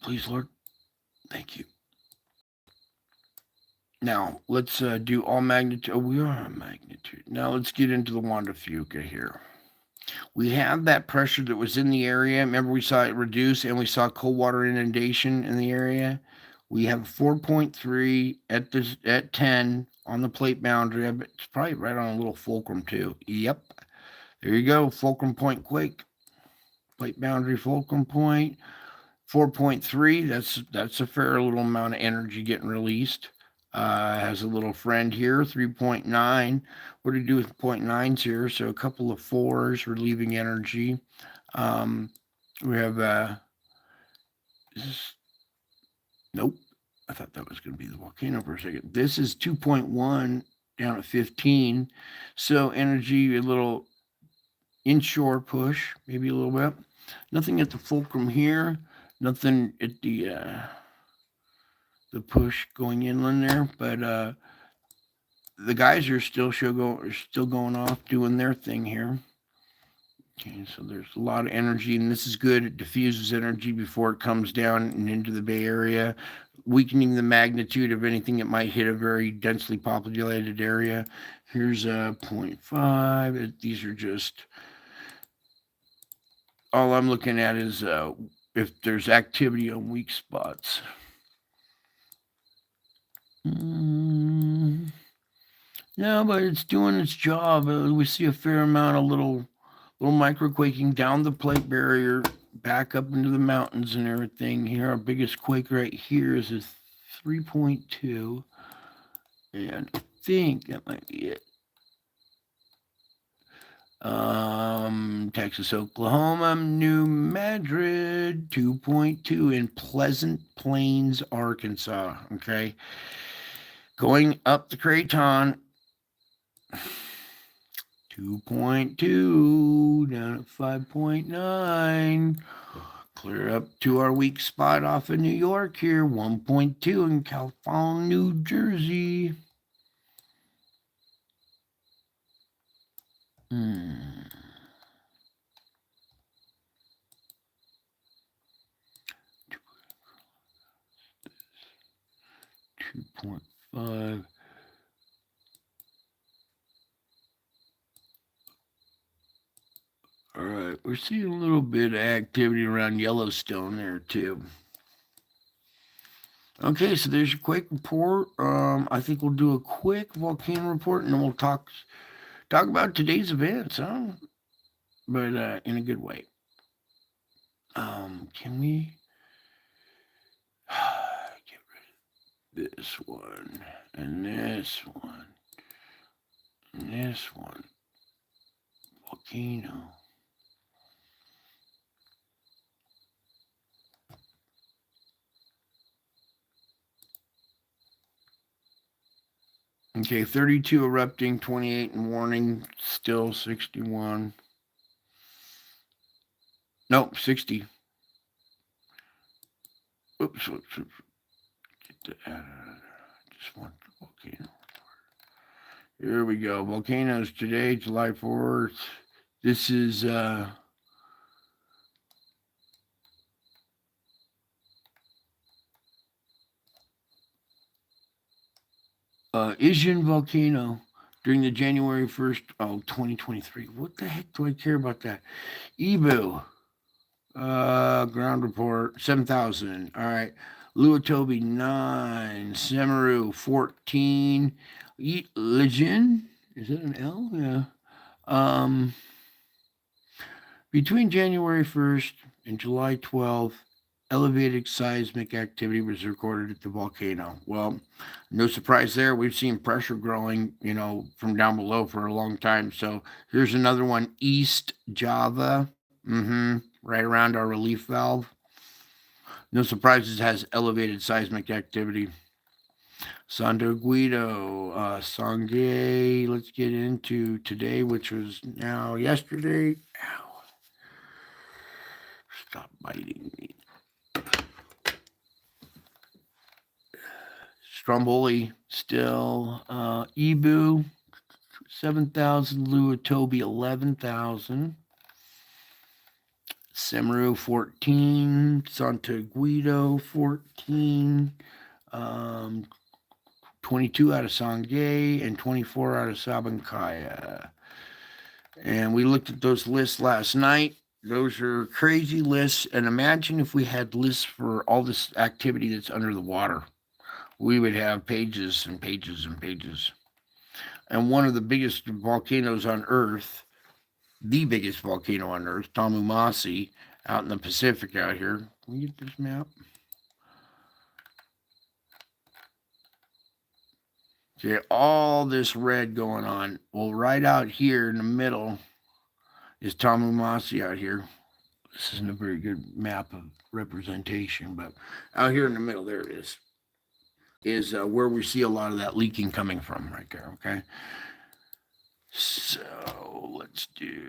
please, Lord, thank you. Now let's do all magnitude. Oh, we are on magnitude. Now let's get into the Wanda Fuca here. We have that pressure that was in the area. Remember, we saw it reduce and we saw cold water inundation in the area. We have 4.3 at 10 on the plate boundary. It's probably right on a little fulcrum too. Yep. There you go. Fulcrum point quake. Plate boundary fulcrum point. 4.3. That's a fair little amount of energy getting released. Has a little friend here, 3.9. What do we do with 0.9s here? So a couple of fours relieving energy. We have nope. I thought that was going to be the volcano for a second. This is 2.1 down at 15. So energy, a little inshore push, maybe a little bit. Nothing at the fulcrum here. Nothing at the push going inland there, but the guys are still going off doing their thing here. Okay, so there's a lot of energy, and this is good. It diffuses energy before it comes down and into the Bay Area, weakening the magnitude of anything that might hit a very densely populated area. Here's a 0.5. These are just all I'm looking at is if there's activity on weak spots. No, but it's doing its job. We see a fair amount of little microquaking down the plate barrier, back up into the mountains and everything. Here, our biggest quake right here is a 3.2, and I think that might be it. Texas, Oklahoma, New Madrid, 2.2 in Pleasant Plains, Arkansas. Okay, going up the Craton. 2.2 down at 5.9. Clear up to our weak spot off of New York here. 1.2 in California, New Jersey. Hmm. 2.5. All right, we're seeing a little bit of activity around Yellowstone there too. Okay, so there's your quake report. I think we'll do a quick volcano report, and then we'll talk about today's events, huh? But in a good way. Can we get rid of this one and this one and this one? Volcano. Okay, 32 erupting, 28 in warning, still 61. Nope, 60. Oops. Get the just want the volcano. Here we go. Volcanoes today, July 4th. This is Asian volcano during the January 1st, 2023. What the heck do I care about that? Ibu, ground report, 7,000. All right. Luatobi, 9. Semaru, 14. Lijin, is that an L? Yeah. Between January 1st and July 12th, elevated seismic activity was recorded at the volcano. Well, no surprise there. We've seen pressure growing, from down below for a long time. So here's another one, East Java, right around our relief valve. No surprises, has elevated seismic activity. Santo Guido, Sangay. Let's get into today, which was now yesterday. Ow. Stop biting me. Stromboli still. Ibu, 7,000. Luatobi, 11,000. Semru, 14. Santo Guido, 14. 22 out of Sangay and 24 out of Sabancaya. And we looked at those lists last night. Those are crazy lists. And imagine if we had lists for all this activity that's under the water. We would have pages and pages and pages. And one of the biggest volcanoes on Earth, the biggest volcano on Earth, Tamumasi, out in the Pacific out here. Can we get this map? Okay, all this red going on. Well, right out here in the middle is Tamumasi out here. This isn't a very good map of representation, but out here in the middle, there it is where we see a lot of that leaking coming from right there, okay? So let's do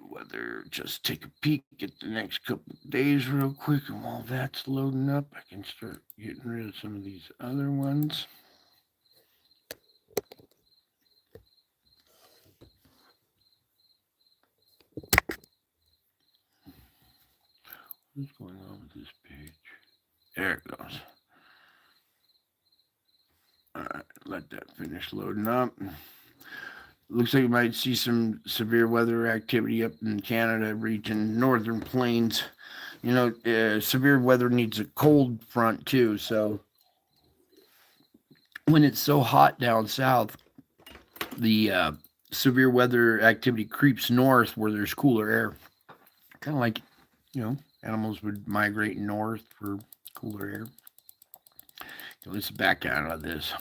weather. Just take a peek at the next couple of days real quick, and while that's loading up, I can start getting rid of some of these other ones. What's going on with this page? There it goes. All right, let that finish loading up. Looks like you might see some severe weather activity up in Canada region, northern plains. Severe weather needs a cold front too. So when it's so hot down south, the severe weather activity creeps north where there's cooler air. Kind of like, animals would migrate north for cooler air. So let's back out of this.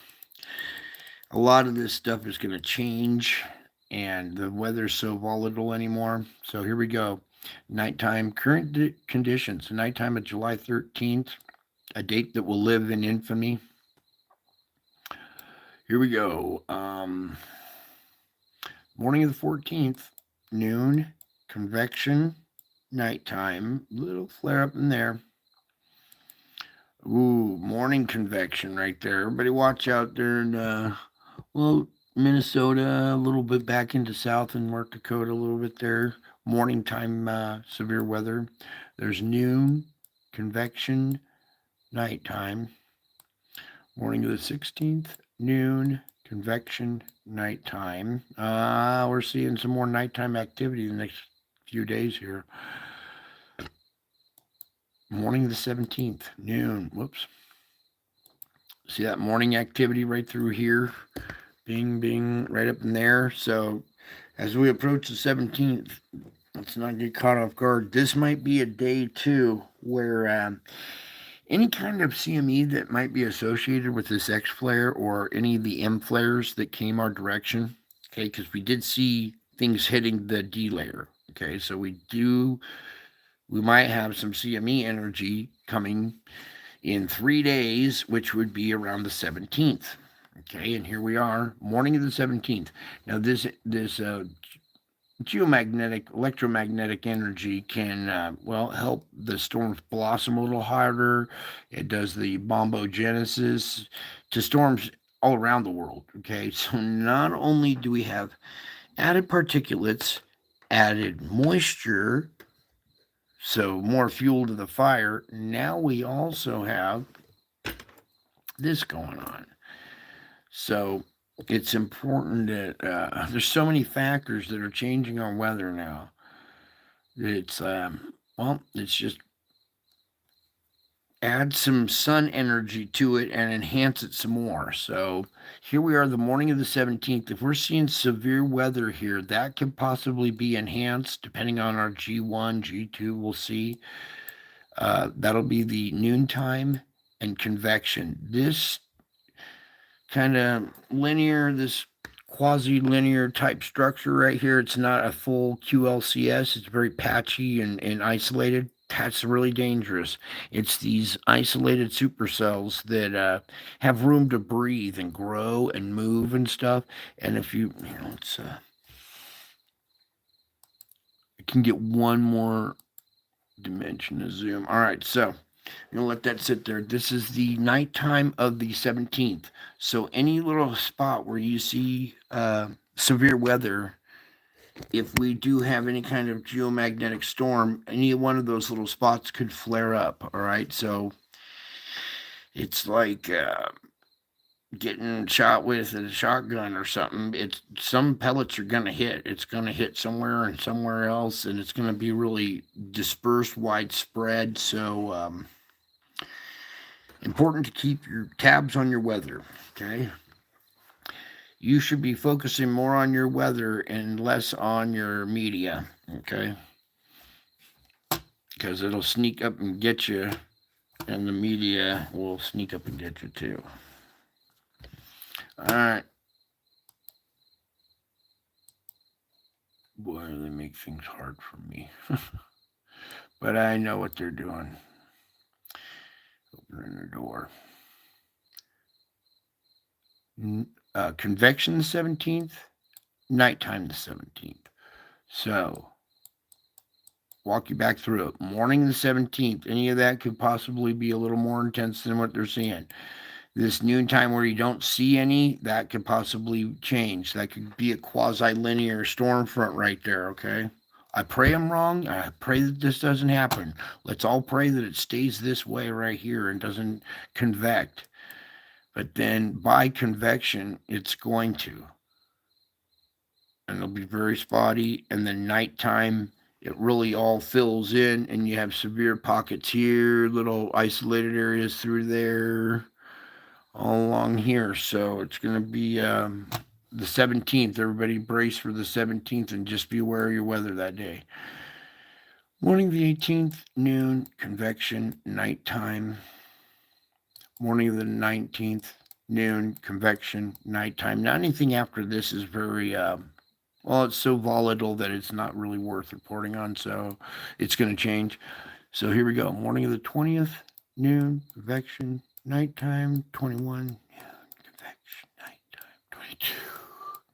A lot of this stuff is going to change, and the weather's so volatile anymore. So here we go. Nighttime current conditions. Nighttime of July 13th, a date that will live in infamy. Here we go. Morning of the 14th, noon, convection, nighttime, little flare up in there. Ooh, morning convection right there. Everybody watch out there in, Minnesota, a little bit back into South and North Dakota, a little bit there. Morning time, severe weather. There's noon, convection, nighttime. Morning of the 16th, noon, convection, nighttime. We're seeing some more nighttime activity the next few days here. Morning of the 17th, noon. Whoops. See that morning activity right through here? Bing, bing, right up in there. So as we approach the 17th, let's not get caught off guard. This might be a day, too, where any kind of CME that might be associated with this X flare or any of the M flares that came our direction, okay, because we did see things hitting the D layer, okay, so we might have some CME energy coming in 3 days, which would be around the 17th, okay, and here we are, morning of the 17th. Now this electromagnetic energy can, help the storms blossom a little harder. It does the bombogenesis to storms all around the world, okay? So not only do we have added particulates, added moisture, so more fuel to the fire, now we also have this going on. So it's important that there's so many factors that are changing our weather now. It's it's just add some sun energy to it and enhance it some more. So here we are, the morning of the 17th. If we're seeing severe weather here, that could possibly be enhanced depending on our G1, G2. We'll see. That'll be the noontime and convection. This kind of linear, this quasi-linear type structure right here. It's not a full QLCS. It's very patchy and isolated. That's really dangerous. It's these isolated supercells that have room to breathe and grow and move and stuff. And if it's I can get one more dimension of zoom. All right, so I'm gonna let that sit there. This is the nighttime of the 17th. So any little spot where you see severe weather, if we do have any kind of geomagnetic storm, any one of those little spots could flare up. All right, so it's like getting shot with a shotgun or something. It's some pellets are gonna hit. It's gonna hit somewhere and somewhere else, and it's gonna be really dispersed, widespread. So important to keep your tabs on your weather, okay? You should be focusing more on your weather and less on your media, okay? Because it'll sneak up and get you, and the media will sneak up and get you too. All right. Boy, they make things hard for me. But I know what they're doing. Opening the door. Convection the 17th, nighttime the 17th. So, walk you back through it. Morning the 17th, any of that could possibly be a little more intense than what they're seeing. This noontime where you don't see any, that could possibly change. That could be a quasi-linear storm front right there, okay? I pray I'm wrong. I pray that this doesn't happen. Let's all pray that it stays this way right here and doesn't convect. But then by convection, it's going to. And it'll be very spotty. And then nighttime, it really all fills in, and you have severe pockets here, little isolated areas through there, all along here. So it's going to be the 17th. Everybody brace for the 17th and just be aware of your weather that day. Morning of the 18th, noon, convection, nighttime. Morning of the 19th, noon, convection, nighttime. Now, anything after this is very, well, it's so volatile that it's not really worth reporting on, so it's going to change. So here we go. Morning of the 20th, noon, convection, nighttime, 21, noon, convection, nighttime, 22,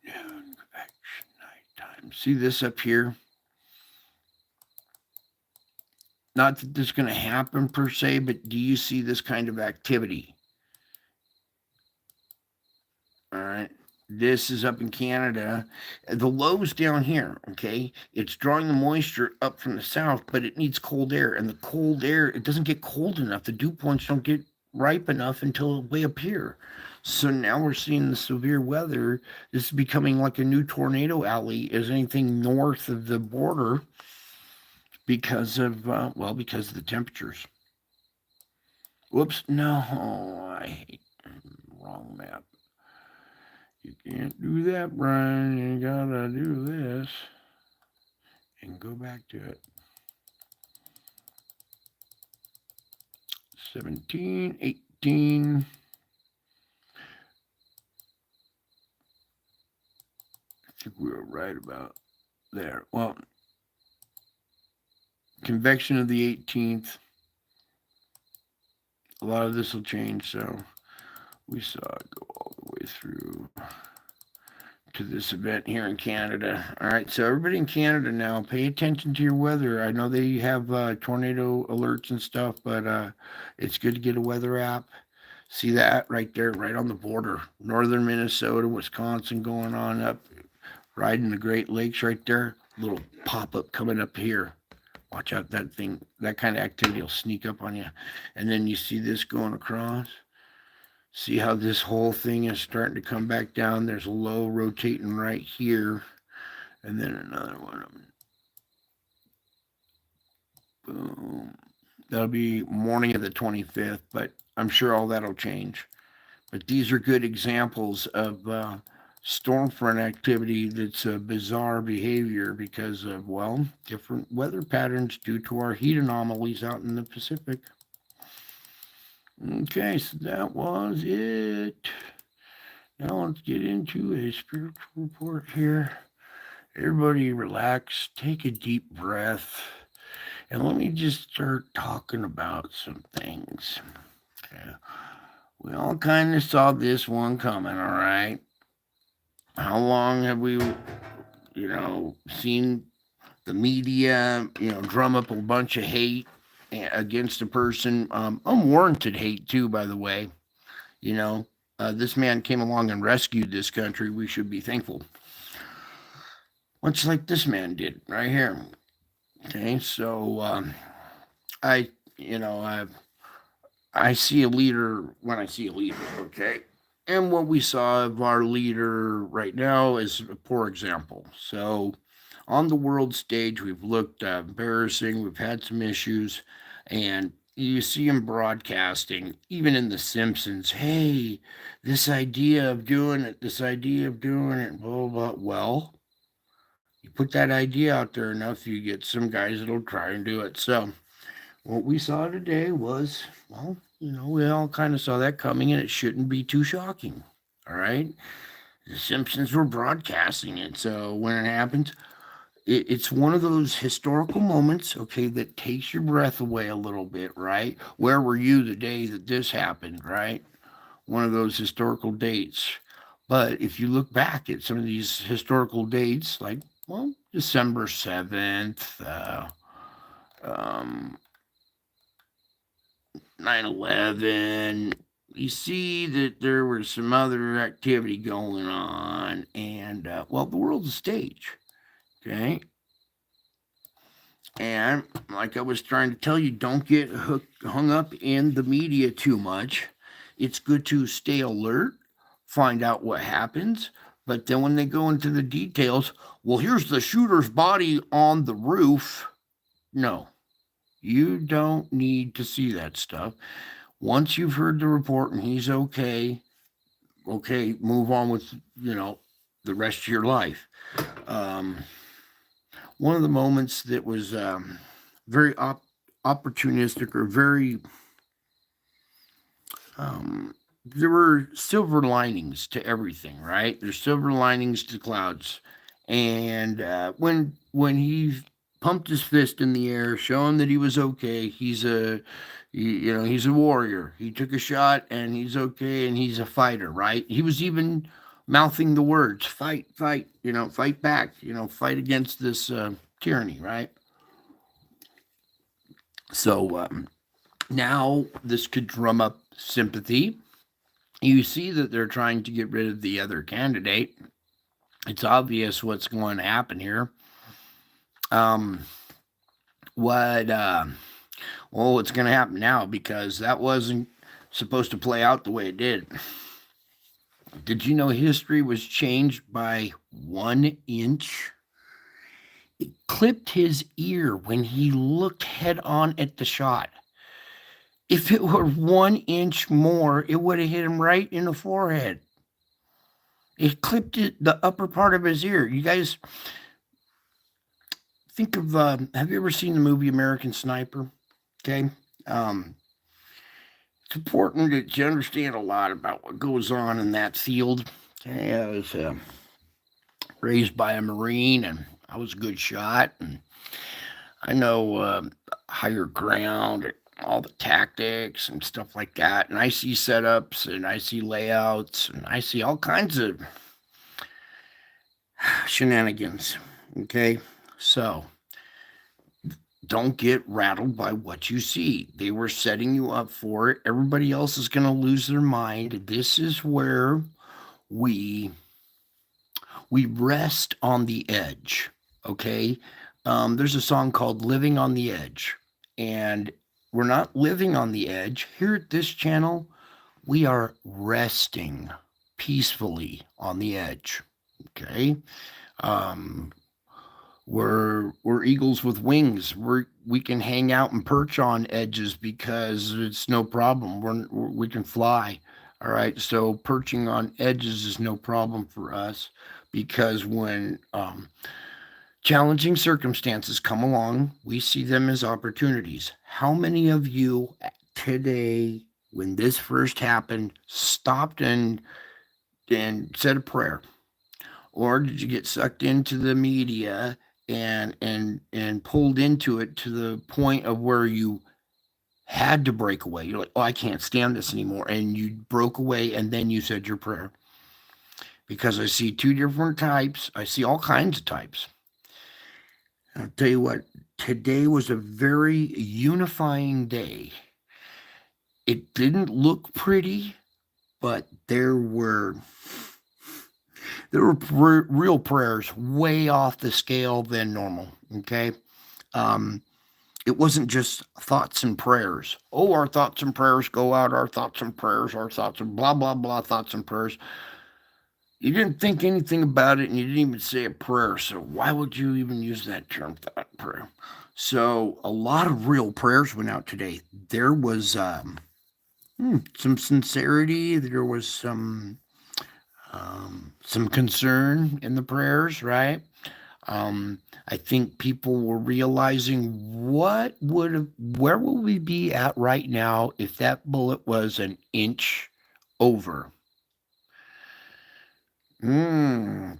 noon, convection, nighttime. See this up here? Not that this is going to happen per se, but do you see this kind of activity? All right. This is up in Canada. The low's down here, okay? It's drawing the moisture up from the south, but it needs cold air. And the cold air, it doesn't get cold enough. The dew points don't get ripe enough until way up here. So now we're seeing the severe weather. This is becoming like a new tornado alley as anything north of the border because of, because of the temperatures. Whoops, no, I hate wrong map. You can't do that, Brian. You gotta do this. And go back to it. 17, 18. I think we were right about there. Well, convection of the 18th. A lot of this will change, so we saw it go all the way through to this event here in Canada. All right, so everybody in Canada now, pay attention to your weather. I know they have tornado alerts and stuff, but it's good to get a weather app. See that right there, right on the border, northern Minnesota, Wisconsin, going on up, right in the Great Lakes right there. Little pop-up coming up here. Watch out, that thing, that kind of activity will sneak up on you. And then you see this going across. See how this whole thing is starting to come back down. There's a low rotating right here. And then another one of them. Boom. That'll be morning of the 25th, but I'm sure all that'll change. But these are good examples of stormfront activity that's bizarre behavior because of, well, different weather patterns due to our heat anomalies out in the Pacific. Okay, so that was it. Now let's get into a spiritual report here. Everybody relax, take a deep breath, and let me just start talking about some things. Okay. We all kind of saw this one coming, all right? How long have we, seen the media, drum up a bunch of hate against a person? Unwarranted hate, too, by the way. You know, this man came along and rescued this country. We should be thankful. Much like this man did right here. Okay, so I, you know, I see a leader when I see a leader. Okay, and what we saw of our leader right now is a poor example. So, on the world stage, we've looked embarrassing. We've had some issues, and you see him broadcasting, even in The Simpsons. Hey, this idea of doing it, blah blah blah. Well, you put that idea out there enough, you get some guys that'll try and do it. So, what we saw today was, well, we all kind of saw that coming, and it shouldn't be too shocking. All right. The Simpsons were broadcasting it. So, when it happens, it's one of those historical moments, okay, that takes your breath away a little bit, right? Where were you the day that this happened, right? One of those historical dates. But if you look back at some of these historical dates, like, well, December 7th, um, 9/11, you see that there was some other activity going on, and, well, the world's a stage, okay? And like I was trying to tell you, don't get hung up in the media too much. It's good to stay alert, find out what happens. But then when they go into the details, well, here's the shooter's body on the roof. No, you don't need to see that stuff. Once you've heard the report and he's okay, move on with, the rest of your life. Um, One of the moments that was very opportunistic or very there were silver linings to everything, right? There's silver linings to clouds, and when he pumped his fist in the air, showing that he was okay, he's he's a warrior. He took a shot, and he's okay, and he's a fighter, right? He was even mouthing the words, "Fight, fight," fight back, fight against this tyranny, right? So now this could drum up sympathy. You see that they're trying to get rid of the other candidate. It's obvious what's going to happen here. What? Well, what's going to happen now, because that wasn't supposed to play out the way it did. Did you know history was changed by 1 inch? It clipped his ear when he looked head on at the shot. If it were 1 inch more, it would have hit him right in the forehead. It clipped the upper part of his ear. You guys think of, have you ever seen the movie American Sniper? Okay. It's important that you understand a lot about what goes on in that field. Okay, I was raised by a Marine, and I was a good shot, and I know higher ground, all the tactics and stuff like that. And I see setups, and I see layouts, and I see all kinds of shenanigans. Okay, so don't get rattled by what you see. They were setting you up for it. Everybody else is going to lose their mind. This is where we rest on the edge. Okay, there's a song called "Living on the Edge," and we're not living on the edge here at this channel. We are resting peacefully on the edge. Okay. We're eagles with wings. We can hang out and perch on edges because it's no problem. We can fly. All right. So perching on edges is no problem for us because when challenging circumstances come along, we see them as opportunities. How many of you today, when this first happened, stopped and said a prayer? Or did you get sucked into the media and pulled into it to the point of where you had to break away? You're like, oh, I can't stand this anymore. And you broke away and then you said your prayer. Because I see two different types. I see all kinds of types. I'll tell you what, today was a very unifying day. It didn't look pretty, but there were real prayers way off the scale than normal. Okay. Um, it wasn't just thoughts and prayers. Oh, our thoughts and prayers go out, our thoughts and prayers, our thoughts and blah, blah, blah, thoughts and prayers. You didn't think anything about it and you didn't even say a prayer. So why would you even use that term, thought prayer? So a lot of real prayers went out today. There was some sincerity. There was some concern in the prayers, right? I think people were realizing where will we be at right now if that bullet was an inch over?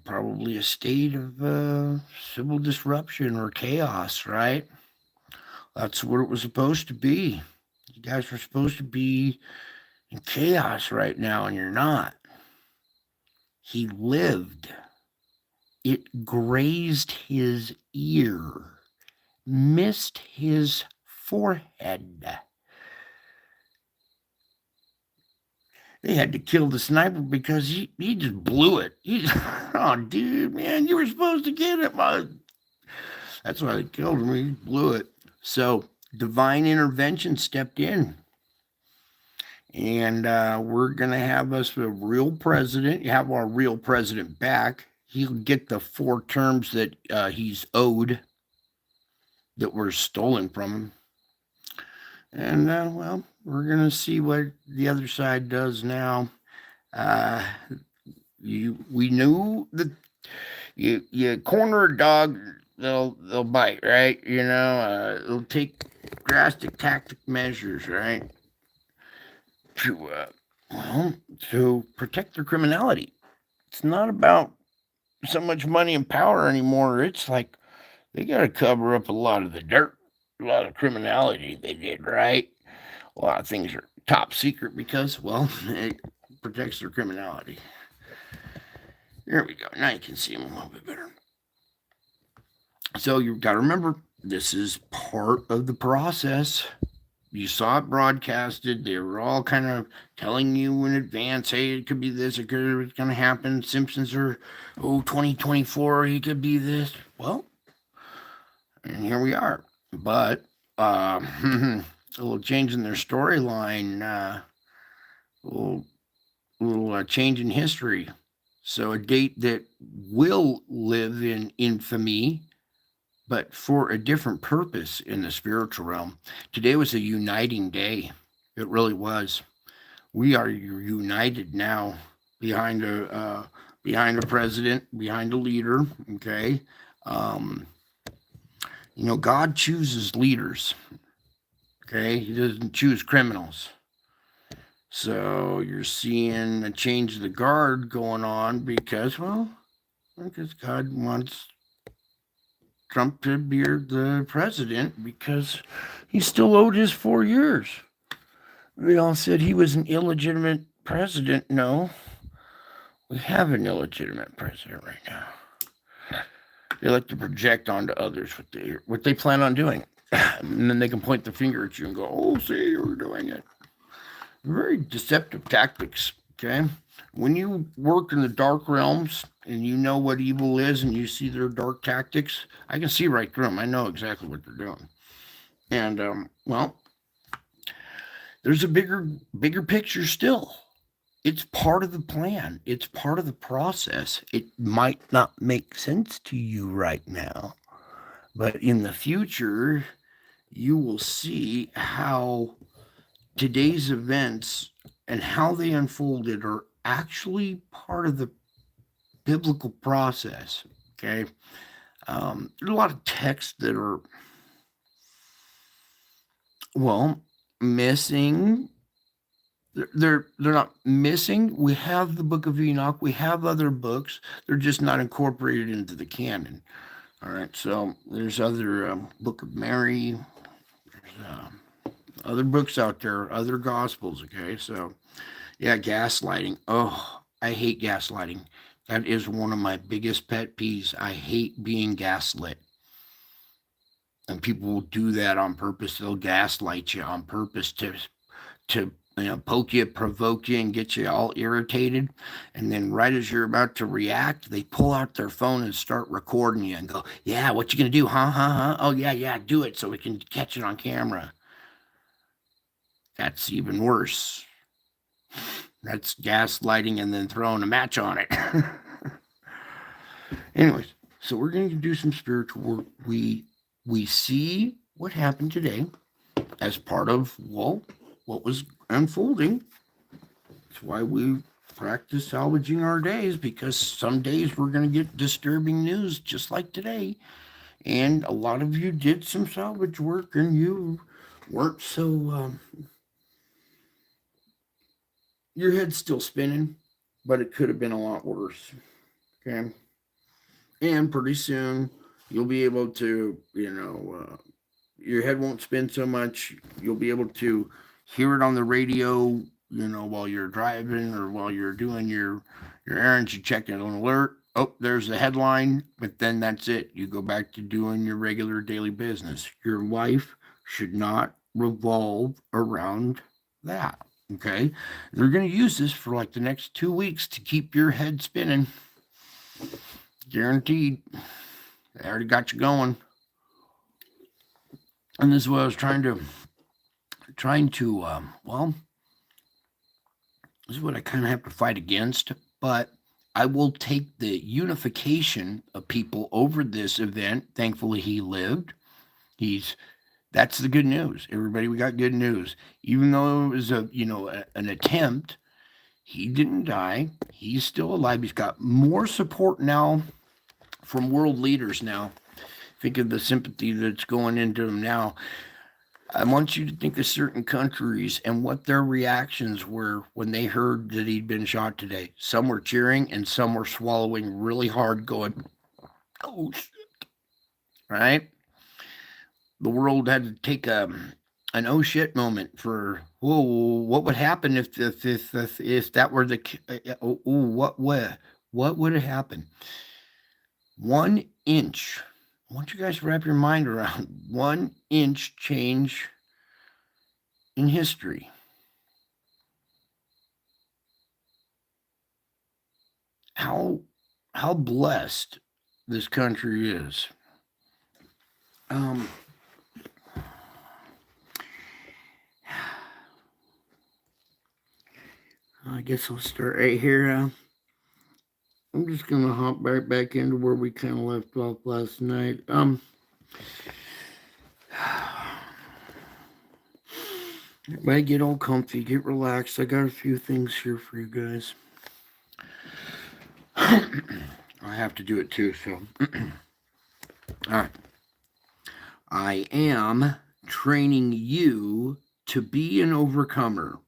Probably a state of civil disruption or chaos, right? That's what it was supposed to be. You guys were supposed to be in chaos right now, and you're not. He lived. It grazed his ear, missed his forehead. They had to kill the sniper because he just blew it. Oh, dude, man, you were supposed to get it. That's why they killed him. He blew it. So divine intervention stepped in. And we're going to have us a real president. You have our real president back. He'll get the 4 terms that he's owed that were stolen from him. And, well, we're going to see what the other side does now. We knew that you corner a dog, they'll bite, right? They'll take drastic tactic measures, right? To protect their criminality. It's not about so much money and power anymore. It's like they got to cover up a lot of the dirt, a lot of criminality they did, right? A lot of things are top secret because, well, it protects their criminality. There we go. Now you can see them a little bit better. So you've got to remember, this is part of the process. You saw it broadcasted. They were all kind of telling you in advance, hey, it could be this, it's going to happen. Simpsons are, 2024, he could be this. Well, and here we are. But a little change in their storyline, a little change in history. So a date that will live in infamy, but for a different purpose in the spiritual realm. Today was a uniting day. It really was. We are united now behind a president, behind a leader. Okay, God chooses leaders. Okay, He doesn't choose criminals. So you're seeing a change of the guard going on because God wants Trump to be the president because he still owed his 4 years. They all said he was an illegitimate president. No, we have an illegitimate president right now. They like to project onto others what they plan on doing. And then they can point the finger at you and go, oh, see, you're doing it. Very deceptive tactics, okay? When you work in the dark realms and you know what evil is and you see their dark tactics, I can see right through them. I know exactly what they're doing. And, there's a bigger picture still. It's part of the plan. It's part of the process. It might not make sense to you right now, But in the future, you will see how today's events and how they unfolded are actually part of the biblical process. Okay. There's a lot of texts that are, well, missing. They're not missing. We have the Book of Enoch. We have other books. They're just not incorporated into the canon. All right. So there's other Book of Mary. There's other books out there, other gospels. Okay. So yeah, gaslighting. Oh, I hate gaslighting. That is one of my biggest pet peeves. I hate being gaslit. And people will do that on purpose. They'll gaslight you on purpose to poke you, provoke you, and get you all irritated. And then right as you're about to react, they pull out their phone and start recording you and go, "Yeah, what you gonna do? Huh? Huh? Huh? Oh yeah, do it so we can catch it on camera." That's even worse. That's gaslighting and then throwing a match on it. Anyways, so we're going to do some spiritual work. We see what happened today as part of, well, what was unfolding. That's why we practice salvaging our days, because some days we're going to get disturbing news just like today. And a lot of you did some salvage work and you weren't so, your head's still spinning, but it could have been a lot worse. Okay. And pretty soon you'll be able to, your head won't spin so much. You'll be able to hear it on the radio, while you're driving or while you're doing your errands. You check it on alert. Oh, there's the headline, but then that's it. You go back to doing your regular daily business. Your life should not revolve around that. Okay. They're going to use this for like the next 2 weeks to keep your head spinning. Guaranteed. They already got you going. And this is what I was trying to, this is what I kind of have to fight against, but I will take the unification of people over this event. Thankfully, he lived. That's the good news. Everybody, we got good news. Even though it was an attempt, he didn't die. He's still alive. He's got more support now from world leaders now. Think of the sympathy that's going into them now. I want you to think of certain countries and what their reactions were when they heard that he'd been shot today. Some were cheering and some were swallowing really hard, going, "Oh shit!" Right? The world had to take an "oh shit" moment for, whoa, what would happen if that were the what would have happened? 1 inch. I want you guys to wrap your mind around 1 inch change in history. How blessed this country is. I guess I'll start right here. I'm just gonna hop right back into where we kind of left off last night. Everybody get all comfy, get relaxed. I got a few things here for you guys. I have to do it too, so. All right. I am training you to be an overcomer,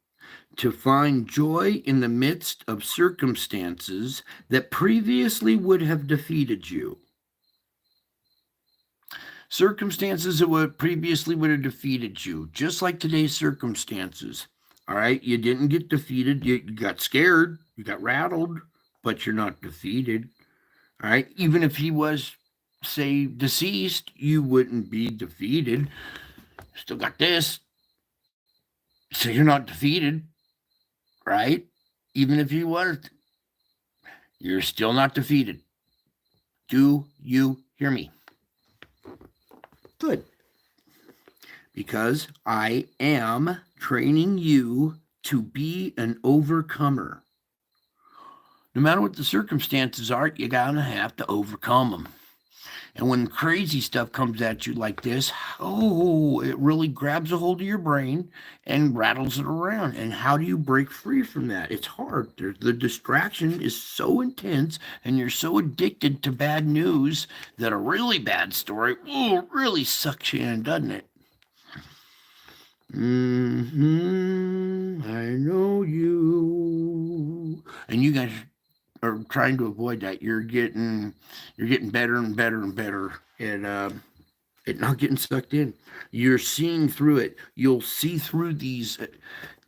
to find joy in the midst of circumstances that previously would have defeated you. Circumstances that previously would have defeated you, just like today's circumstances. All right, you didn't get defeated. You got scared. You got rattled, but you're not defeated. All right, even if he was, say, deceased, you wouldn't be defeated. Still got this. So you're not defeated, right? Even if he was, you're still not defeated. Do you hear me? Good. Because I am training you to be an overcomer. No matter what the circumstances are, you're going to have to overcome them. And when crazy stuff comes at you like this, oh, it really grabs a hold of your brain and rattles it around. And how do you break free from that? It's hard. The distraction is so intense, and you're so addicted to bad news that a really bad story, oh, really sucks you in, doesn't it? I know you. And you guys are trying to avoid that. You're getting better and better and better at not getting sucked in. You're seeing through it. You'll see through these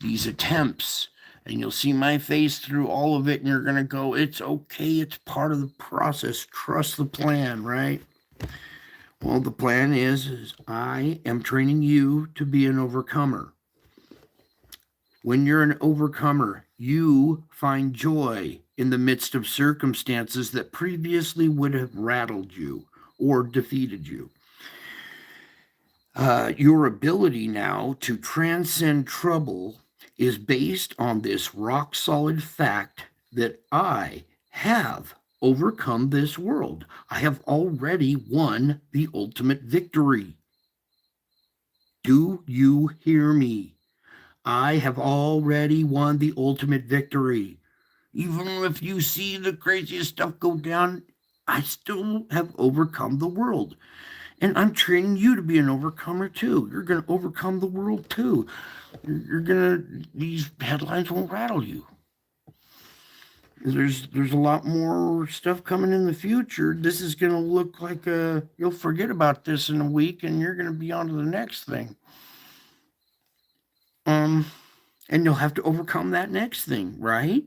attempts, and you'll see my face through all of it, and you're gonna go, it's okay, it's part of the process. Trust the plan, right? Well, the plan is I am training you to be an overcomer. When you're an overcomer, you find joy in the midst of circumstances that previously would have rattled you or defeated you. Your ability now to transcend trouble is based on this rock solid fact that I have overcome this world. I have already won the ultimate victory. Do you hear me? I have already won the ultimate victory. Even if you see the craziest stuff go down, I still have overcome the world. And I'm training you to be an overcomer too. You're going to overcome the world too. These headlines won't rattle you. There's a lot more stuff coming in the future. This is going to look like you'll forget about this in a week, and you're going to be on to the next thing. And you'll have to overcome that next thing, right?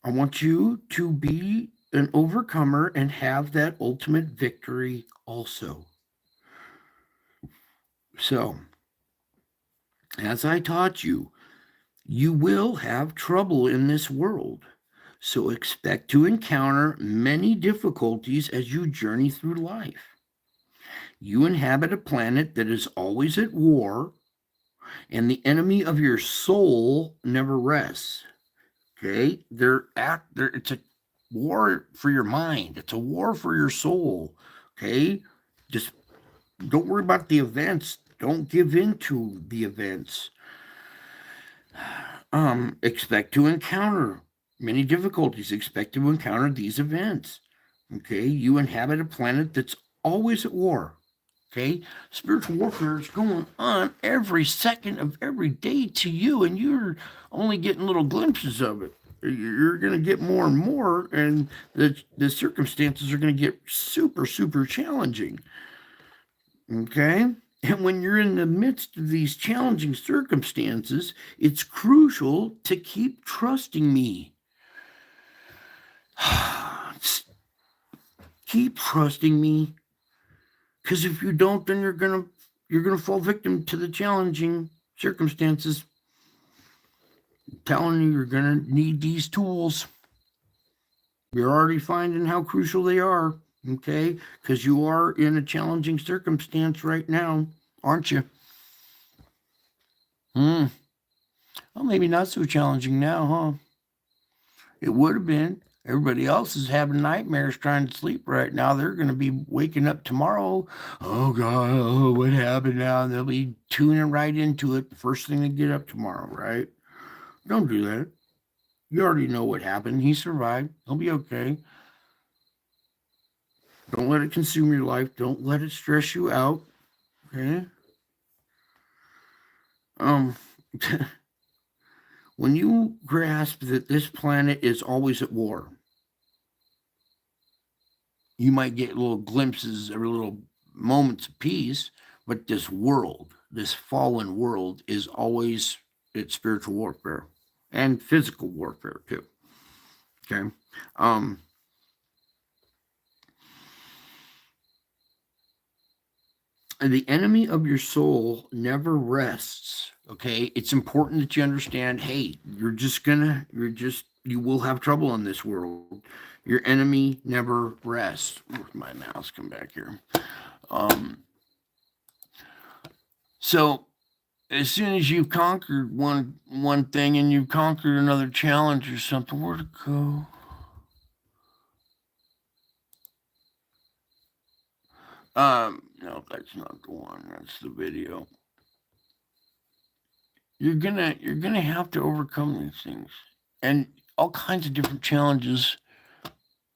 I want you to be an overcomer and have that ultimate victory also. So, as I taught you, you will have trouble in this world. So expect to encounter many difficulties as you journey through life. You inhabit a planet that is always at war, and the enemy of your soul never rests. Okay? It's a war for your mind. It's a war for your soul. Okay? Just don't worry about the events. Don't give in to the events. Expect to encounter many difficulties. Expect to encounter these events. Okay? You inhabit a planet that's always at war. Okay? Spiritual warfare is going on every second of every day to you, and you're only getting little glimpses of it. You're going to get more and more, and the circumstances are going to get super, super challenging. Okay? And when you're in the midst of these challenging circumstances, it's crucial to keep trusting me. Keep trusting me. Because if you don't, then you're gonna fall victim to the challenging circumstances. I'm telling you, you're gonna need these tools. You're already finding how crucial they are, okay? Because you are in a challenging circumstance right now, aren't you? Well, maybe not so challenging now, huh? It would have been. Everybody else is having nightmares trying to sleep right now. They're going to be waking up tomorrow. Oh, God, oh, what happened now? They'll be tuning right into it the first thing they get up tomorrow, right? Don't do that. You already know what happened. He survived. He'll be okay. Don't let it consume your life. Don't let it stress you out. Okay? When you grasp that this planet is always at war, you might get little glimpses or little moments of peace, but this world, this fallen world, is always it's spiritual warfare and physical warfare too. Okay. The enemy of your soul never rests. Okay. It's important that you understand, hey, you will have trouble in this world. Your enemy never rests. Where's my mouse? Come back here. So as soon as you've conquered one thing and you've conquered another challenge or something, where'd it go? No, that's not the one. That's the video. You're gonna have to overcome these things, and all kinds of different challenges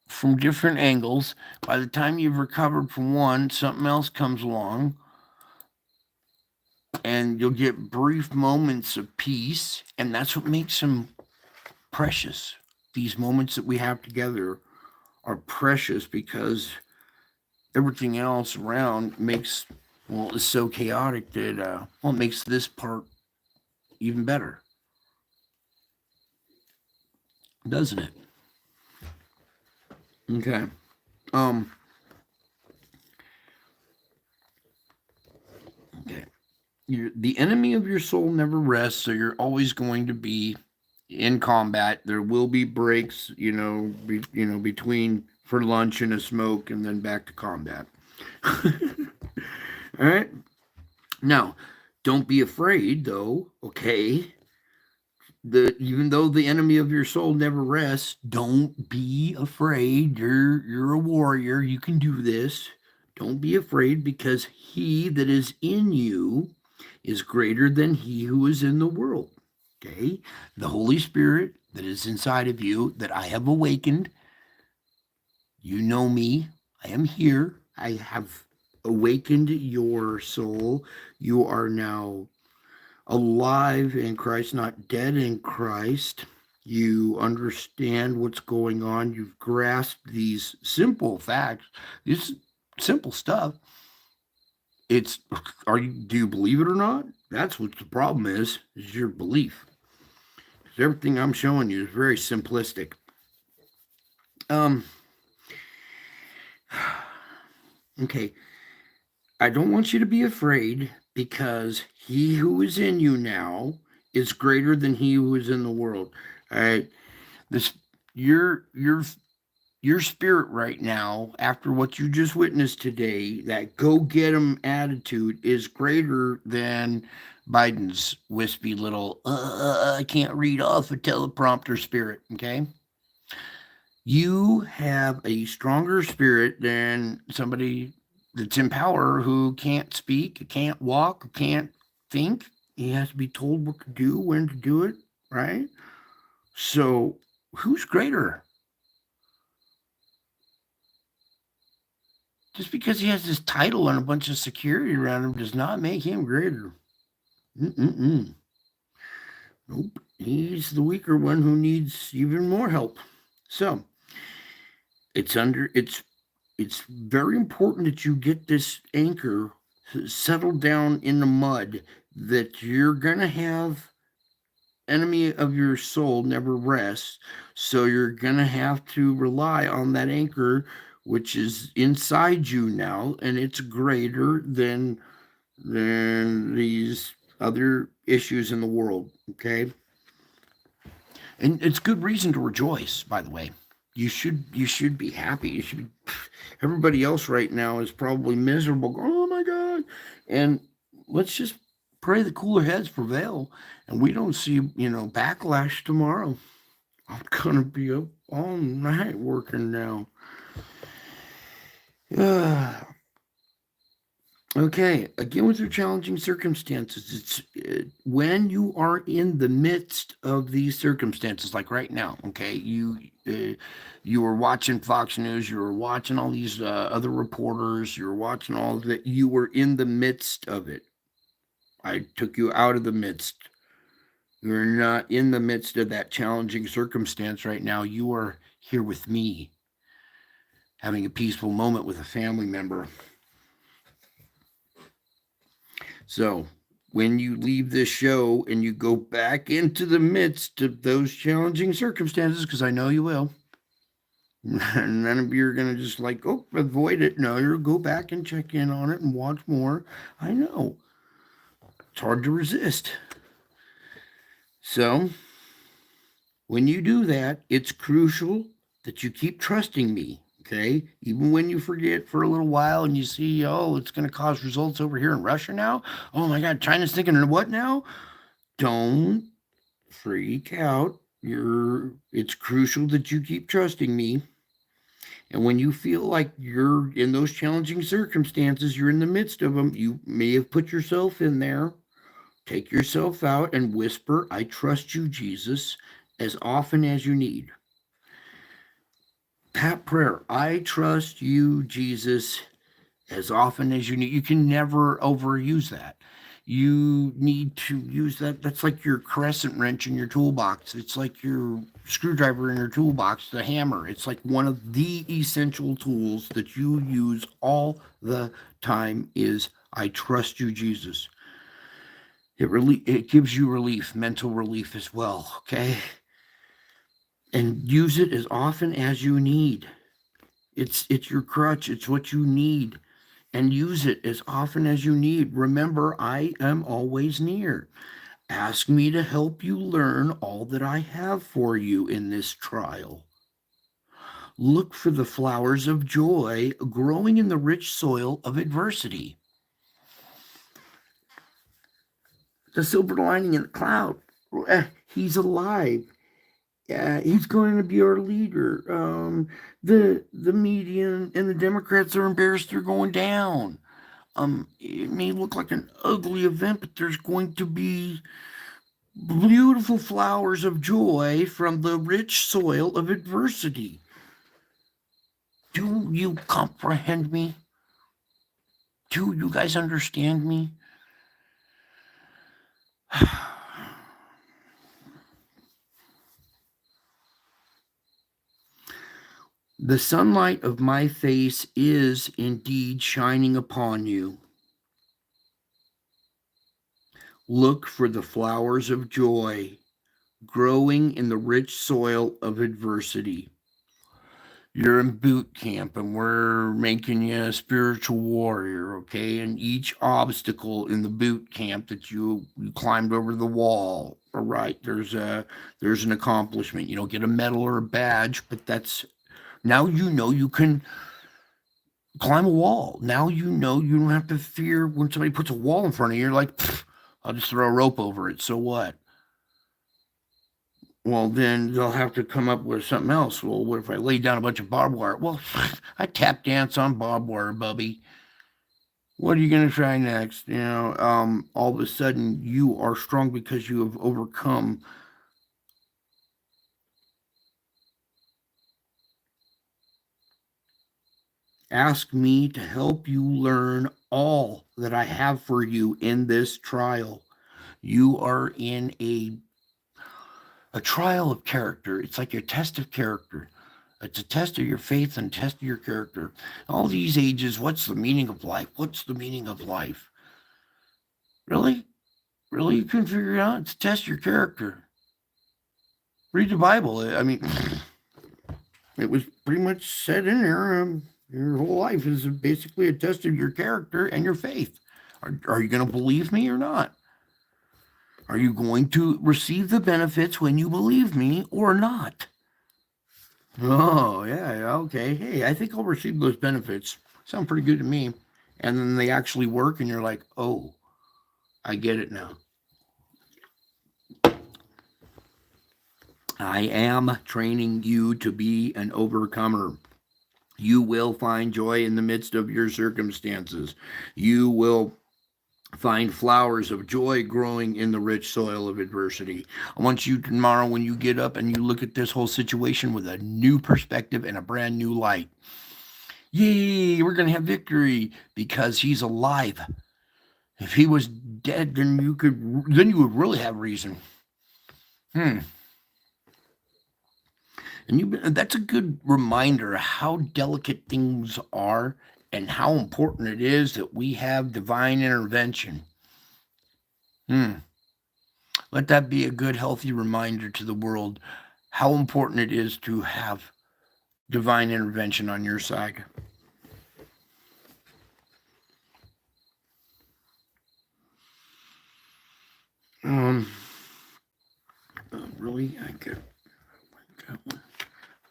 from different angles. By the time you've recovered from one, something else comes along, and you'll get brief moments of peace, and that's what makes them precious. These moments that we have together are precious because everything else around makes, well, it's so chaotic that well, it makes this part even better, doesn't it? Okay. Um. Okay. The enemy of your soul never rests, so you're always going to be in combat. There will be breaks, between for lunch and a smoke, and then back to combat. All right. Now, don't be afraid, though. Okay. Even though the enemy of your soul never rests, don't be afraid. You're a warrior. You can do this. Don't be afraid, because he that is in you is greater than he who is in the world. Okay? The Holy Spirit that is inside of you, that I have awakened. You know me. I am here. I have awakened your soul. You are now alive in Christ, not dead in Christ. You understand what's going on. You've grasped these simple facts, this simple stuff. Do you believe it or not? That's what the problem is your belief. Because everything I'm showing you is very simplistic. Okay. I don't want you to be afraid, because he who is in you now is greater than he who is in the world. All right. This your spirit right now, after what you just witnessed today, that go get 'em attitude is greater than Biden's wispy little I can't read off a teleprompter spirit. Okay. You have a stronger spirit than somebody that's in power who can't speak, can't walk, can't think. He has to be told what to do, when to do it, right? So, who's greater? Just because he has this title and a bunch of security around him does not make him greater. Mm-mm-mm. Nope. He's the weaker one who needs even more help. So, it's very important that you get this anchor settled down in the mud, that you're going to have enemy of your soul never rests. So you're going to have to rely on that anchor, which is inside you now, and it's greater than these other issues in the world. Okay. And it's good reason to rejoice, by the way. You should be happy. You should be, everybody else right now is probably miserable. Oh my God. And let's just pray the cooler heads prevail and we don't see, backlash tomorrow. I'm gonna be up all night working now. Okay, again with your challenging circumstances, it's when you are in the midst of these circumstances, like right now. Okay, you were watching Fox News, you were watching all these other reporters, you were watching all of that. You were in the midst of it. I took you out of the midst. You're not in the midst of that challenging circumstance right now. You are here with me, having a peaceful moment with a family member. So when you leave this show and you go back into the midst of those challenging circumstances, because I know you will, none of you are going to just avoid it. No, you'll go back and check in on it and watch more. I know. It's hard to resist. So when you do that, it's crucial that you keep trusting me. Okay, even when you forget for a little while and you see, oh, it's going to cause results over here in Russia now. Oh my God, China's thinking what now? Don't freak out. It's crucial that you keep trusting me. And when you feel like you're in those challenging circumstances, you're in the midst of them, you may have put yourself in there. Take yourself out and whisper, I trust you, Jesus, as often as you need. That prayer, I trust you, Jesus, as often as you need. You can never overuse that. You need to use that. That's like your crescent wrench in your toolbox. It's like your screwdriver in your toolbox, the hammer. It's like one of the essential tools that you use all the time is I trust you, Jesus. It gives you relief, mental relief as well, okay? And use it as often as you need. It's your crutch, it's what you need. And use it as often as you need. Remember, I am always near. Ask me to help you learn all that I have for you in this trial. Look for the flowers of joy growing in the rich soil of adversity. The silver lining in the cloud. He's alive. He's going to be our leader. The media and the Democrats are embarrassed they're going down. It may look like an ugly event, but there's going to be beautiful flowers of joy from the rich soil of adversity. Do you comprehend me? Do you guys understand me? The sunlight of my face is indeed shining upon you. Look for the flowers of joy growing in the rich soil of adversity. You're in boot camp and we're making you a spiritual warrior, okay? And each obstacle in the boot camp that you climbed over the wall, all right, there's an accomplishment. You don't get a medal or a badge, but that's now you know you can climb a wall. Now you know you don't have to fear when somebody puts a wall in front of you. You're like, I'll just throw a rope over it. So what? Well, then they'll have to come up with something else. Well, what if I lay down a bunch of barbed wire? Well, I tap dance on barbed wire, Bubby. What are you going to try next? All of a sudden you are strong because you have overcome. Ask me to help you learn all that I have for you in this trial. You are in a trial of character. It's like a test of character. It's a test of your faith and test of your character. All these ages, what's the meaning of life? What's the meaning of life? Really? Really? You couldn't figure it out? It's a test of your character. Read the Bible. I mean, it was pretty much said in there. Your whole life is basically a test of your character and your faith. Are you going to believe me or not? Are you going to receive the benefits when you believe me or not? Oh, yeah, okay. Hey, I think I'll receive those benefits. Sound pretty good to me. And then they actually work, and you're like, oh, I get it now. I am training you to be an overcomer. You will find joy in the midst of your circumstances. You will find flowers of joy growing in the rich soil of adversity. I want you tomorrow, when you get up and you look at this whole situation with a new perspective and a brand new light. Yay, we're going to have victory because he's alive. If he was dead, then you would really have reason. And that's a good reminder of how delicate things are and how important it is that we have divine intervention. Let that be a good, healthy reminder to the world how important it is to have divine intervention on your side. Really, I got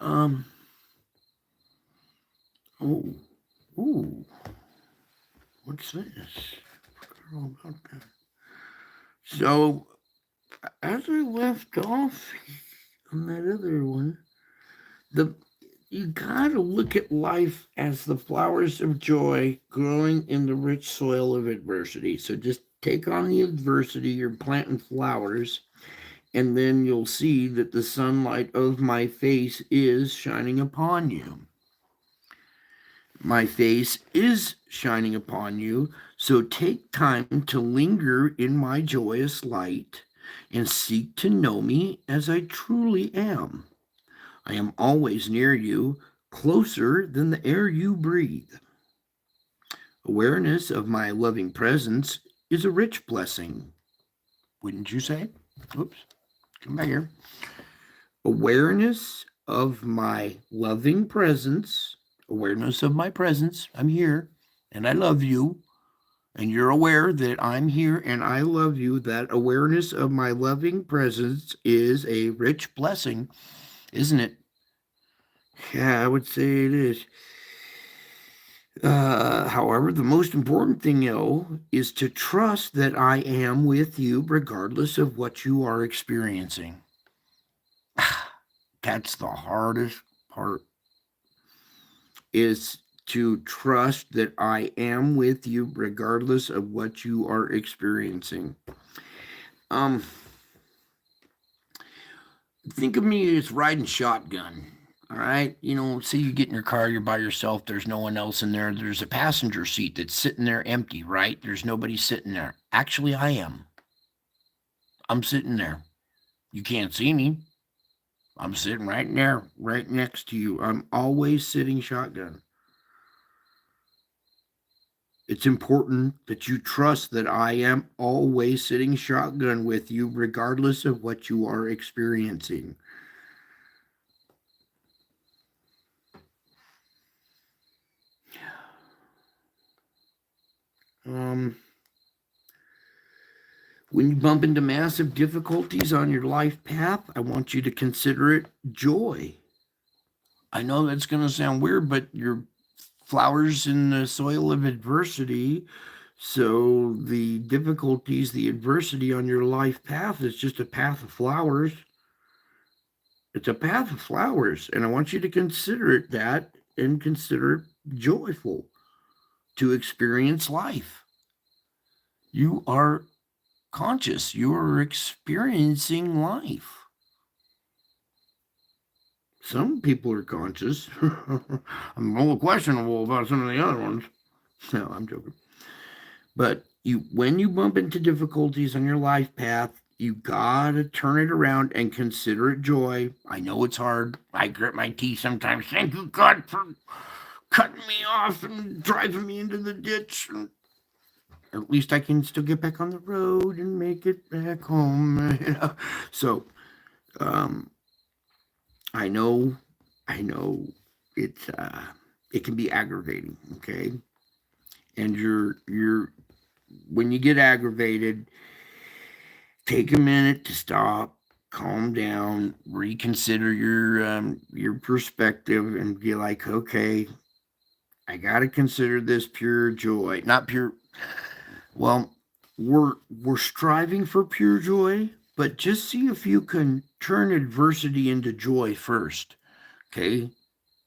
one. Ooh, what's this? I forgot all about that. So, as I left off on that other one, you gotta look at life as the flowers of joy growing in the rich soil of adversity. So just take on the adversity, you're planting flowers, and then you'll see that the sunlight of my face is shining upon you. My face is shining upon you, so take time to linger in my joyous light and seek to know me as I truly am. I am always near you, closer than the air you breathe. Awareness of my loving presence is a rich blessing. Wouldn't you say? Oops, come back here. Awareness of my loving presence, awareness of my presence, I'm here and I love you, and you're aware that I'm here and I love you. That awareness of my loving presence is a rich blessing, isn't it? Yeah, I would say it is. However, the most important thing, is to trust that I am with you regardless of what you are experiencing. That's the hardest part, is to trust that I am with you regardless of what you are experiencing. Um, think of me as riding shotgun. All right. Say you get in your car, you're by yourself, there's no one else in there. There's a passenger seat that's sitting there empty, right? There's nobody sitting there. Actually, I am. I'm sitting there. You can't see me. I'm sitting right there, right next to you. I'm always sitting shotgun. It's important that you trust that I am always sitting shotgun with you, regardless of what you are experiencing. Um, when you bump into massive difficulties on your life path, I want you to consider it joy. I know that's going to sound weird, but you're flowers in the soil of adversity. So the difficulties, the adversity on your life path is just a path of flowers. It's a path of flowers. And I want you to consider it that and consider it joyful to experience life. You are conscious, you are experiencing life. Some people are conscious. I'm a little questionable about some of the other ones. No, I'm joking. But when you bump into difficulties on your life path, you gotta turn it around and consider it joy. I know it's hard. I grit my teeth sometimes. Thank you, God, for cutting me off and driving me into the ditch. At least I can still get back on the road and make it back home. So, um, I know, it's it can be aggravating. Okay, and you're when you get aggravated, take a minute to stop, calm down, reconsider your perspective, and be like, okay, I got to consider this pure joy, not pure. Well, we're striving for pure joy, but just see if you can turn adversity into joy first, okay?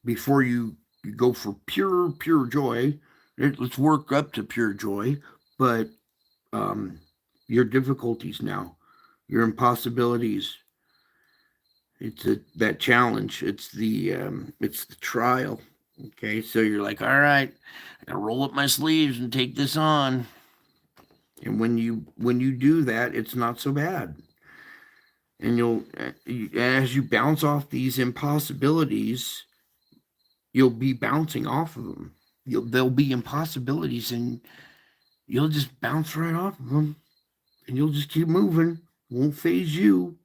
Before you go for pure joy. Let's work up to pure joy, but um, your difficulties now, your impossibilities. That challenge. It's the trial. Okay, so you're like, all right, I gotta roll up my sleeves and take this on. And when you do that, it's not so bad. And as you bounce off these impossibilities, you'll be bouncing off of them. There'll be impossibilities, and you'll just bounce right off of them, and you'll just keep moving. It won't phase you.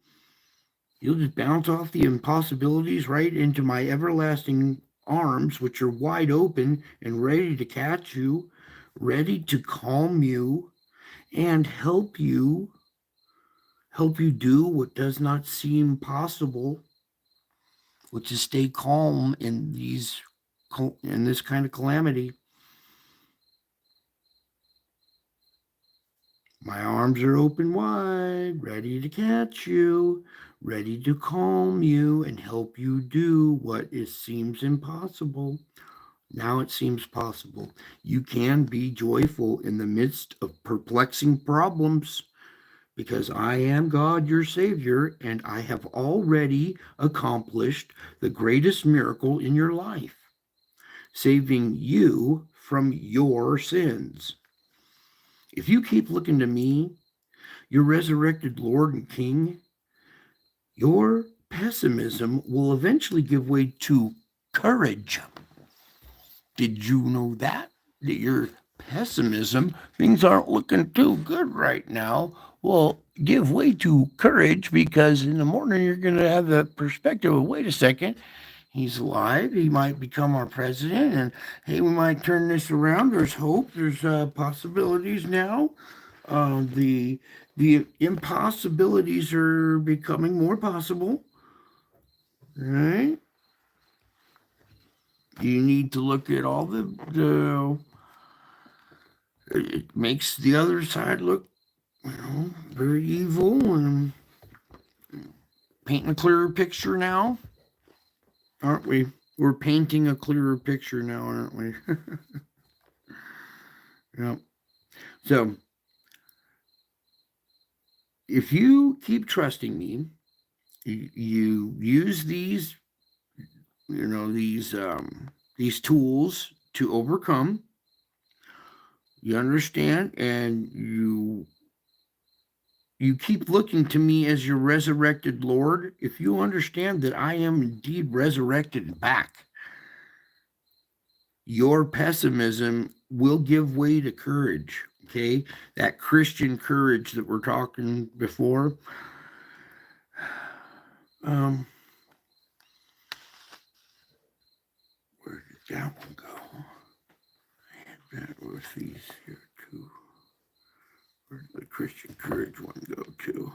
You'll just bounce off the impossibilities right into my everlasting arms, which are wide open and ready to catch you, ready to calm you and help you do what does not seem possible, which is stay calm in this kind of calamity. My arms are open wide, ready to catch you, ready to calm you and help you do what seems impossible. Now it seems possible. You can be joyful in the midst of perplexing problems because I am God, your Savior, and I have already accomplished the greatest miracle in your life, saving you from your sins. If you keep looking to me, your resurrected Lord and King, your pessimism will eventually give way to courage. Did you know that? That your pessimism, things aren't looking too good right now, will give way to courage because in the morning you're going to have the perspective of, wait a second, he's alive. He might become our president, and hey, we might turn this around. There's hope. There's possibilities now. The impossibilities are becoming more possible. Right? You need to look at all the it makes the other side look, very evil and painting a clearer picture now, aren't we? We're painting a clearer picture now, aren't we? Yep. So, if you keep trusting me, you use these, these tools to overcome. You understand, and you keep looking to me as your resurrected Lord. If you understand that I am indeed resurrected back, your pessimism will give way to courage. Okay, that Christian courage that we're talking before. Where did that one go? I had that with these here too. Where did the Christian courage one go to?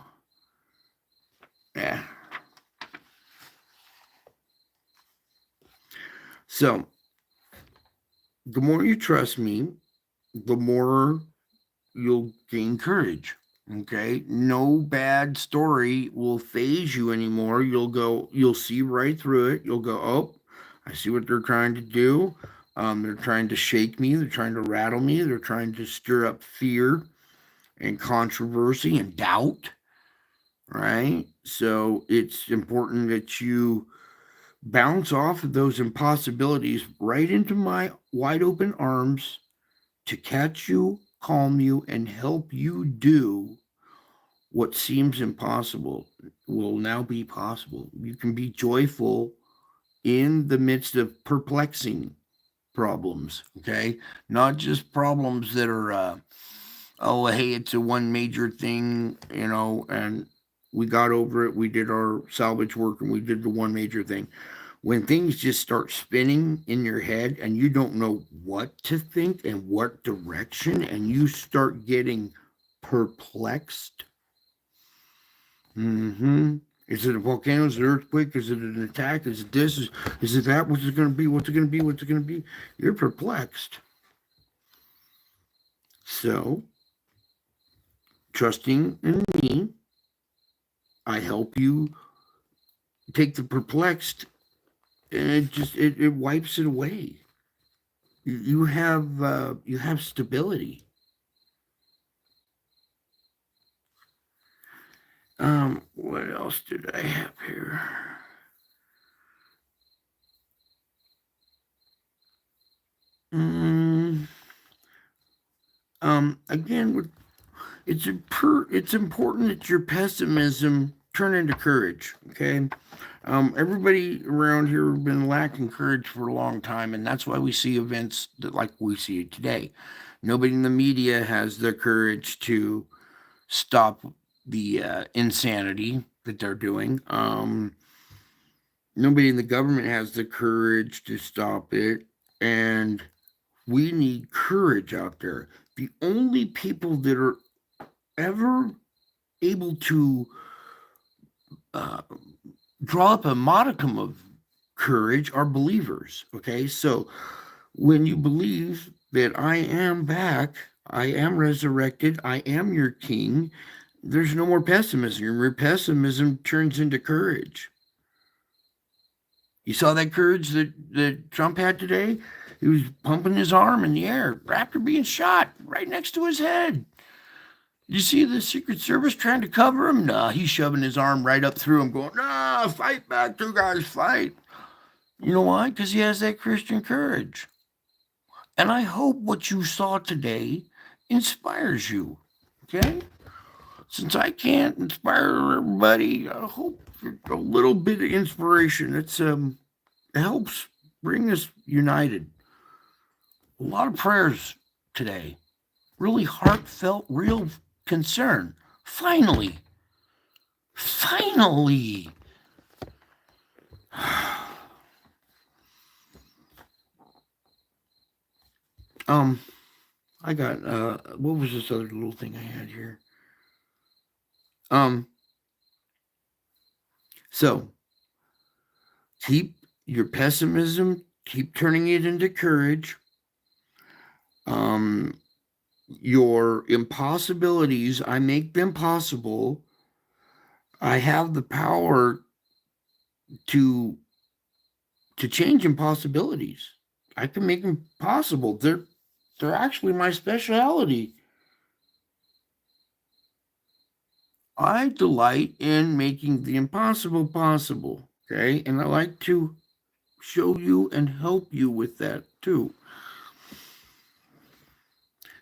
Yeah. So, the more you trust me, the more you'll gain courage. Okay, no bad story will phase you anymore. You'll see right through it. You'll go, oh, I see what they're trying to do. They're trying to shake me. They're trying to rattle me. They're trying to stir up fear and controversy and doubt. Right. So it's important that you bounce off of those impossibilities right into my wide open arms to catch you, calm you, and help you do what seems impossible will now be possible. You can be joyful in the midst of perplexing problems, okay? Not just problems that are, oh, hey, it's a one major thing, and we got over it. We did our salvage work and we did the one major thing. When things just start spinning in your head and you don't know what to think and what direction, and you start getting perplexed. Is it a volcano? Is it an earthquake? Is it an attack? Is it this? Is it that? What's it going to be? What's it going to be? What's it going to be? You're perplexed. So, trusting in me, I help you take the perplexed, and it wipes it away. You have stability. What else did I have here? Again, it's important that your pessimism turn into courage. Okay, everybody around here have been lacking courage for a long time, and that's why we see events that like we see today. Nobody in the media has the courage to stop the insanity that they're doing. Nobody in the government has the courage to stop it, and we need courage out there. The only people that are ever able to uh, draw up a modicum of courage are believers. Okay, so when you believe that I am back, I am resurrected, I am your king, there's no more pessimism. Your pessimism turns into courage. You saw that courage that Trump had today? He was pumping his arm in the air after being shot right next to his head. You see the Secret Service trying to cover him? Nah, he's shoving his arm right up through him, going, nah, fight back, you guys, fight. You know why? Because he has that Christian courage. And I hope what you saw today inspires you. Okay? Since I can't inspire everybody, I hope a little bit of inspiration. It helps bring us united. A lot of prayers today. Really heartfelt, real concern. Finally. Finally. I got what was this other little thing I had here? So keep your pessimism, keep turning it into courage. Your impossibilities, I make them possible. I have the power to change impossibilities. I can make them possible. They're actually my specialty. I delight in making the impossible possible. Okay, and I like to show you and help you with that too.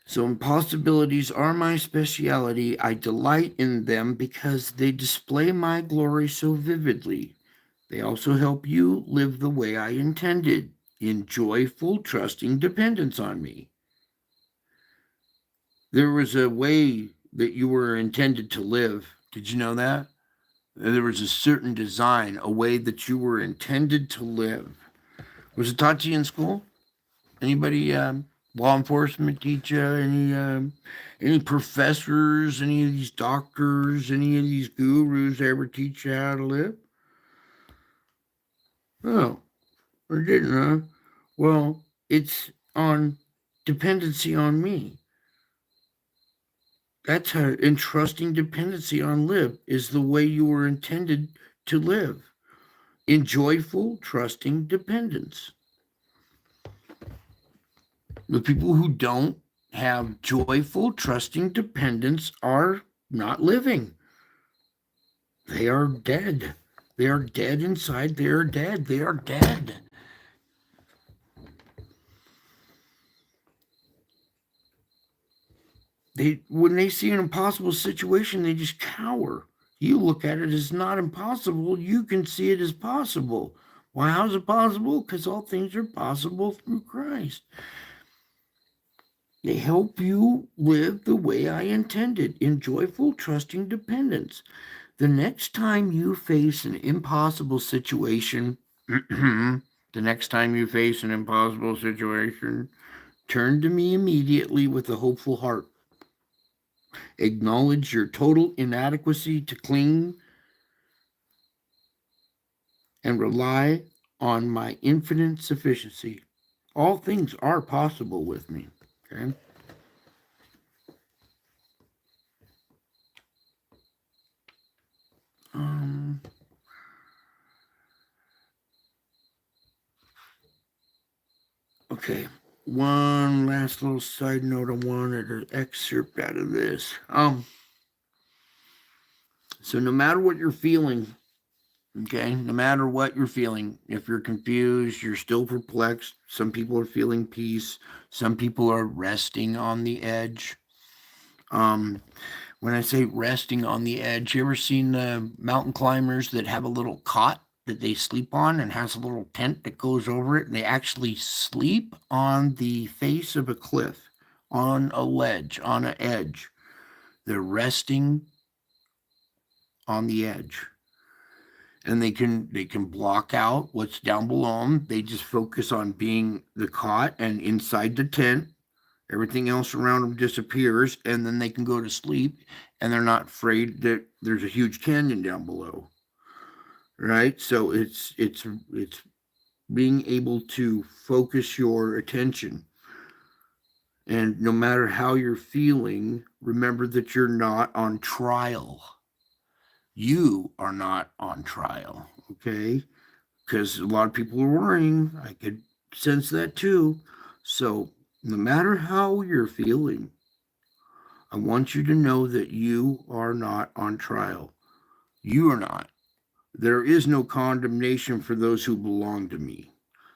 So impossibilities are my specialty. I delight in them because they display my glory so vividly. They also help you live the way I intended, in joyful, trusting dependence on me. There was a way that you were intended to live. Did you know that? There was a certain design, a way that you were intended to live. Was it taught to you in school? Anybody, law enforcement teach you? Any professors, any of these doctors, any of these gurus ever teach you how to live? Oh, or didn't, huh? Well, it's on dependency on me. That's how entrusting dependency on live is the way you were intended to live. In joyful, trusting dependence. The people who don't have joyful, trusting dependence are not living. They are dead. They are dead inside. They are dead. They are dead. When they see an impossible situation, they just cower. You look at it as not impossible. You can see it as possible. Why? How's it possible? Because all things are possible through Christ. They help you live the way I intended, in joyful, trusting dependence. The next time you face an impossible situation, turn to me immediately with a hopeful heart. Acknowledge your total inadequacy to cling and rely on my infinite sufficiency. All things are possible with me. Okay? Okay. One last little side note I wanted to excerpt out of this. So no matter what you're feeling, okay, no matter what you're feeling, if you're confused, you're still perplexed, some people are feeling peace, some people are resting on the edge. When I say resting on the edge, you ever seen the mountain climbers that have a little cot that they sleep on and has a little tent that goes over it, and they actually sleep on the face of a cliff, on a ledge, on an edge. They're resting on the edge. And they can block out what's down below them. They just focus on being the cot and inside the tent. Everything else around them disappears, and then they can go to sleep, and they're not afraid that there's a huge canyon down below. Right? So it's being able to focus your attention And no matter how you're feeling, remember that you're not on trial. You are not on trial, okay? Because a lot of people are worrying. I could sense that too. So, no matter how you're feeling, I want you to know that you are not on trial. You are not. There is no condemnation for those who belong to me.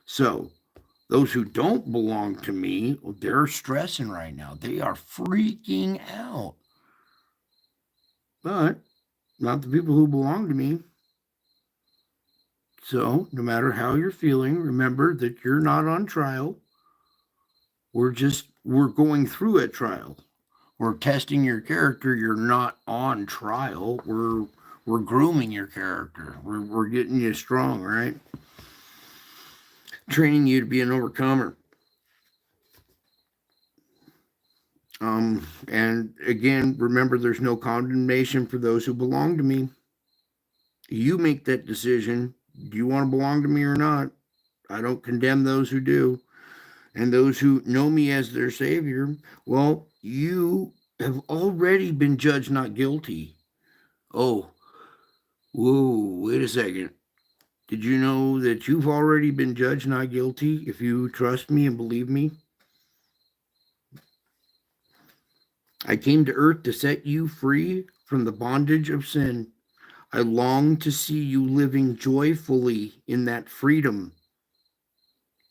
So, those who don't belong to me, they're stressing right now. They are freaking out. But not the people who belong to me. So, no matter how you're feeling, remember that you're not on trial. We're going through a trial. We're testing your character. You're not on trial. We're grooming your character. We're getting you strong, right? Training you to be an overcomer. And again, remember there's no condemnation for those who belong to me. You make that decision. Do you want to belong to me or not? I don't condemn those who do. And those who know me as their Savior, well, you have already been judged not guilty. Oh, whoa, wait a second. Did you know that you've already been judged not guilty if you trust me and believe me? I came to earth to set you free from the bondage of sin. I long to see you living joyfully in that freedom,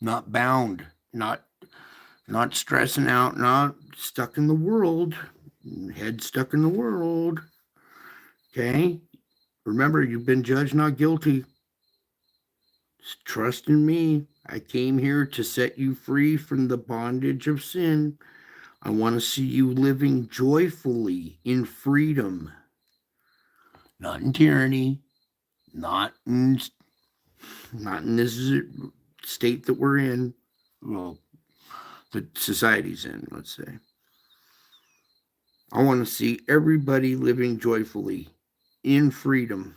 not bound, not stressing out, not stuck in the world, head stuck in the world. Okay? Remember, you've been judged not guilty. Just trust in me. I came here to set you free from the bondage of sin. I want to see you living joyfully in freedom, not in tyranny, not in this state that we're in. Well, the society's in, let's say. I want to see everybody living joyfully in freedom.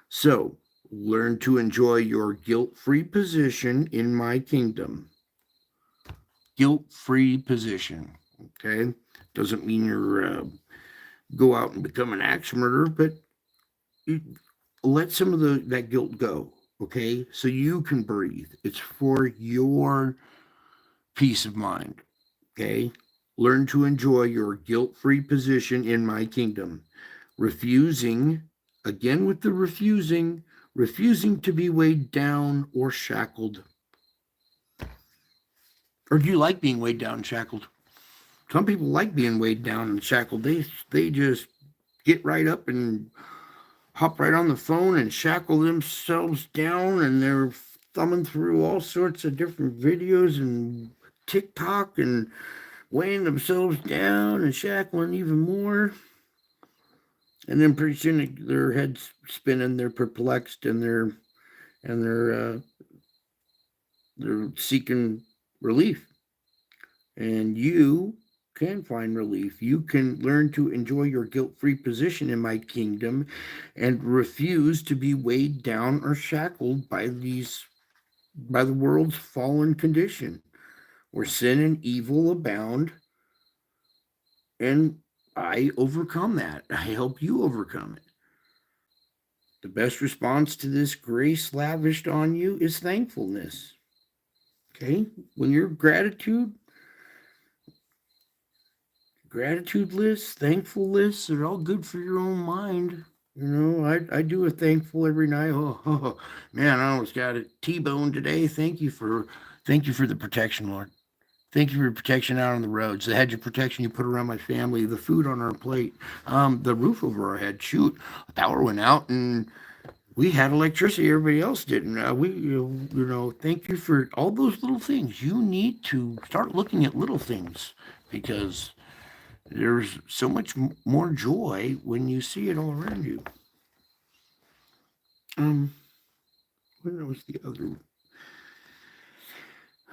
So, learn to enjoy your guilt-free position in my kingdom. Guilt-free position, okay? Doesn't mean you're go out and become an axe murderer, but let some of that guilt go, okay? So you can breathe. It's for your peace of mind, okay? Learn to enjoy your guilt-free position in my kingdom. Refusing, again with the refusing to be weighed down or shackled. Or do you like being weighed down and shackled? Some people like being weighed down and shackled. They just get right up and hop right on the phone and shackle themselves down, and they're thumbing through all sorts of different videos and TikTok and weighing themselves down and shackling even more. And then pretty soon their head's spinning, they're perplexed, and they're seeking relief. And you can find relief. You can learn to enjoy your guilt-free position in my kingdom and refuse to be weighed down or shackled by the world's fallen condition, where sin and evil abound. And I overcome that. I help you overcome it. The best response to this grace lavished on you is thankfulness. Okay? When you're gratitude lists, thankful lists are all good for your own mind. You know, I do a thankful every night. Oh, man, I almost got a T-bone today. Thank you for the protection, Lord. Thank you for your protection out on the roads, the hedge of protection you put around my family, the food on our plate, the roof over our head. Shoot, the power went out and we had electricity. Everybody else didn't. Thank you for all those little things. You need to start looking at little things because there's so much more joy when you see it all around you. What was the other?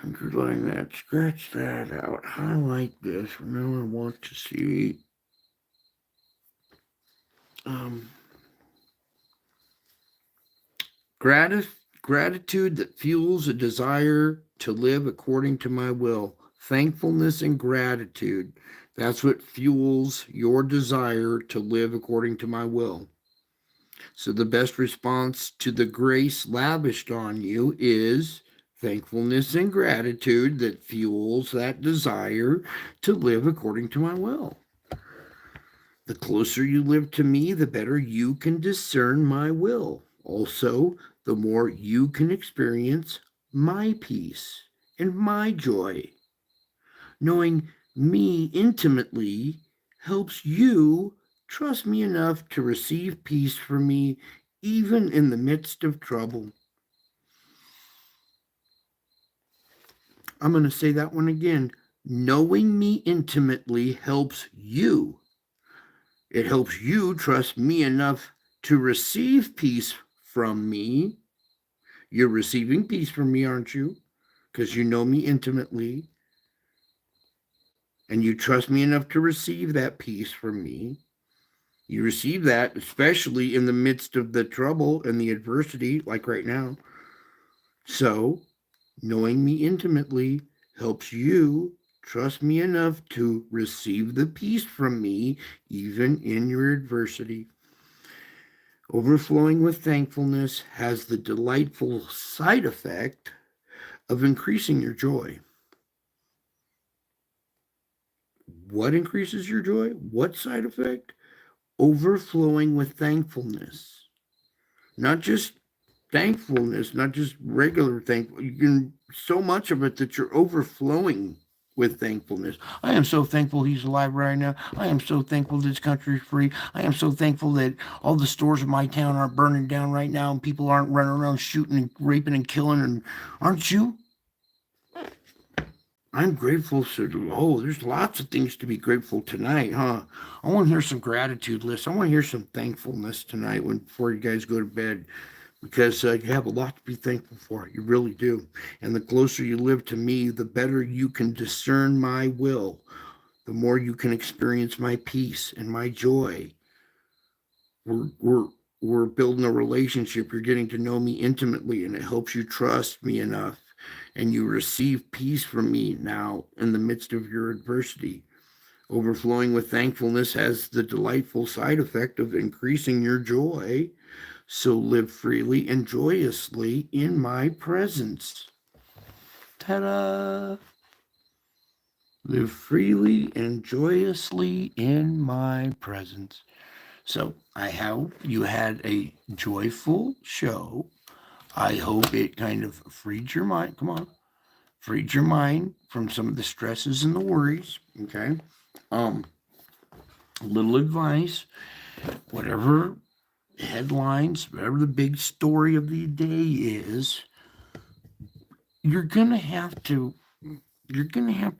Underline that, scratch that out, highlight this. Now I want to see. Gratitude that fuels a desire to live according to my will. Thankfulness and gratitude. That's what fuels your desire to live according to my will. So the best response to the grace lavished on you is thankfulness and gratitude that fuels that desire to live according to my will. The closer you live to me, the better you can discern my will. Also, the more you can experience my peace and my joy. Knowing me intimately helps you trust me enough to receive peace from me, even in the midst of trouble. I'm going to say that one again. Knowing me intimately helps you. It helps you trust me enough to receive peace from me. You're receiving peace from me, aren't you? Because you know me intimately. And you trust me enough to receive that peace from me. You receive that, especially in the midst of the trouble and the adversity, like right now. So, knowing me intimately helps you trust me enough to receive the peace from me, even in your adversity. Overflowing with thankfulness has the delightful side effect of increasing your joy. What increases your joy? What side effect? Overflowing with thankfulness. Not just thankfulness, not just regular thankfulness. You can so much of it that you're overflowing with thankfulness. I am so thankful he's alive right now. I am so thankful this country's free. I am so thankful that all the stores in my town aren't burning down right now and people aren't running around shooting and raping and killing. And aren't you? I'm grateful. There's lots of things to be grateful tonight, huh? I want to hear some gratitude lists. I want to hear some thankfulness tonight before you guys go to bed, because you have a lot to be thankful for. You really do. And the closer you live to me, the better you can discern my will, the more you can experience my peace and my joy. We're building a relationship. You're getting to know me intimately, and it helps you trust me enough. And you receive peace from me now in the midst of your adversity. Overflowing with thankfulness has the delightful side effect of increasing your joy. So live freely and joyously in my presence. Ta-da! Live freely and joyously in my presence. So I hope you had a joyful show. I hope it kind of freed your mind. Come on. Freed your mind from some of the stresses and the worries. Okay. Little advice. Whatever headlines, whatever the big story of the day is, you're gonna have to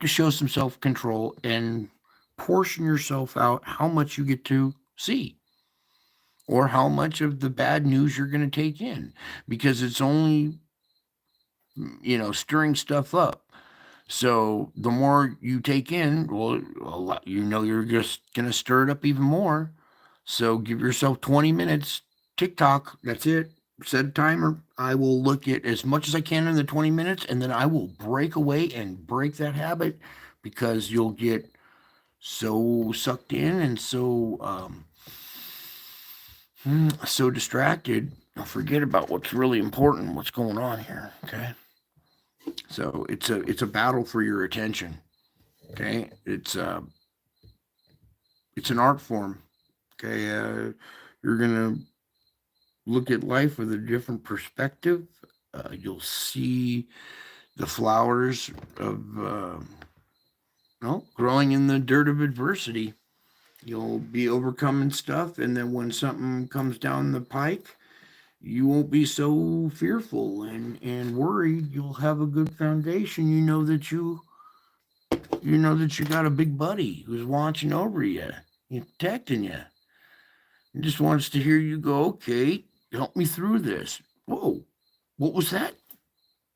show some self-control and portion yourself out how much you get to see or how much of the bad news you're going to take in, because it's only stirring stuff up. So the more you take in, well, you're just going to stir it up even more. So give yourself 20 minutes. TikTok, that's it. Set a timer. I will look at as much as I can in the 20 minutes, and then I will break away and break that habit, because you'll get so sucked in and so distracted, I'll forget about what's really important, what's going on here. Okay. So it's a battle for your attention. Okay. It's an art form. Okay. You're gonna look at life with a different perspective. You'll see the flowers of growing in the dirt of adversity. You'll be overcoming stuff, and then when something comes down the pike, you won't be so fearful and worried. You'll have a good foundation. You know that you got a big buddy who's watching over you, protecting you. He just wants to hear you go, okay, help me through this. Whoa, what was that?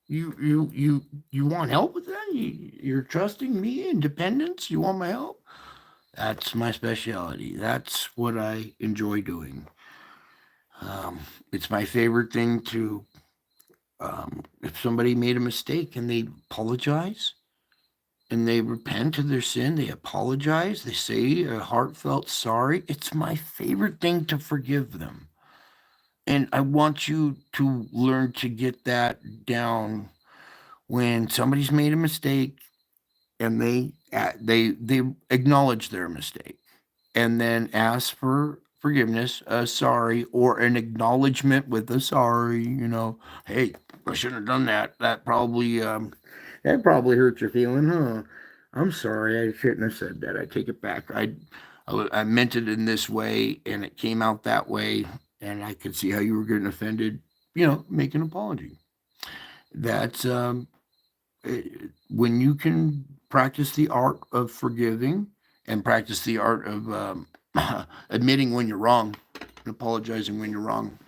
You want help with that? You're trusting me, independence? You want my help? That's my specialty. That's what I enjoy doing. It's my favorite thing if somebody made a mistake and they apologize, and they repent of their sin. They apologize. They say a heartfelt sorry. It's my favorite thing to forgive them. And I want you to learn to get that down when somebody's made a mistake and they acknowledge their mistake and then ask for forgiveness, sorry, or an acknowledgement with a sorry. Hey, I shouldn't have done that. That probably hurt your feeling, huh? I'm sorry, I shouldn't have said that. I take it back. I meant it in this way, and it came out that way, and I could see how you were getting offended. Make an apology. That's when you can practice the art of forgiving and practice the art of admitting when you're wrong and apologizing when you're wrong.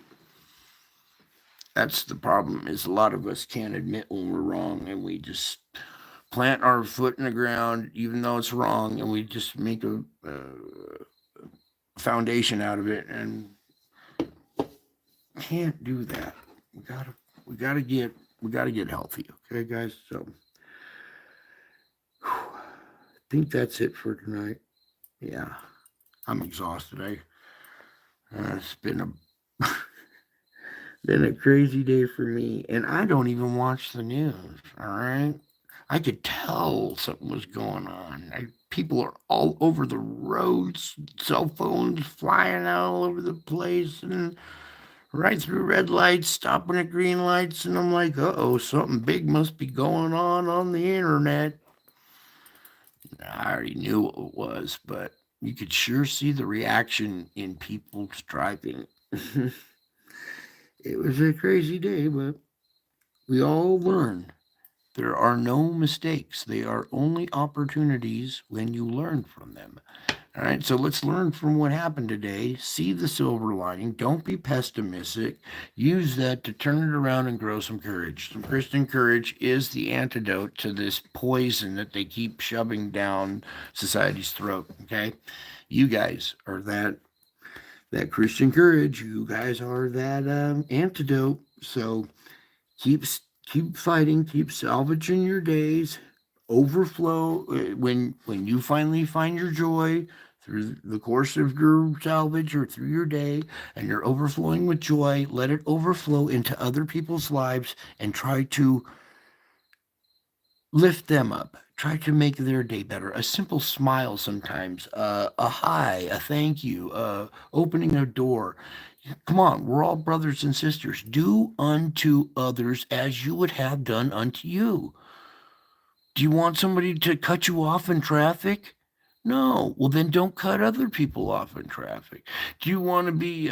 That's the problem, is a lot of us can't admit when we're wrong, and we just plant our foot in the ground even though it's wrong, and we just make a foundation out of it, and can't do that. We gotta get healthy, okay, guys? So I think that's it for tonight. Yeah, I'm exhausted. It's been a crazy day for me, and I don't even watch the news. All right, I could tell something was going on. People are all over the roads, cell phones flying all over the place, and right through red lights, stopping at green lights, and I'm like, uh-oh, something big must be going on the internet. I already knew what it was, but you could sure see the reaction in people's driving. It was a crazy day, but we all learn. There are no mistakes. They are only opportunities when you learn from them. All right, so let's learn from what happened today. See the silver lining. Don't be pessimistic. Use that to turn it around and grow some courage. Some Christian courage is the antidote to this poison that they keep shoving down society's throat. Okay, you guys are that Christian courage. You guys are that antidote. So keep fighting. Keep salvaging your days. Overflow when you finally find your joy through the course of your salvage or through your day, and you're overflowing with joy. Let it overflow into other people's lives and try to lift them up. Try to make their day better. A simple smile sometimes, a hi, a thank you, opening a door. Come on, we're all brothers and sisters. Do unto others as you would have done unto you. Do you want somebody to cut you off in traffic? No. Well, then don't cut other people off in traffic. Do you want to be,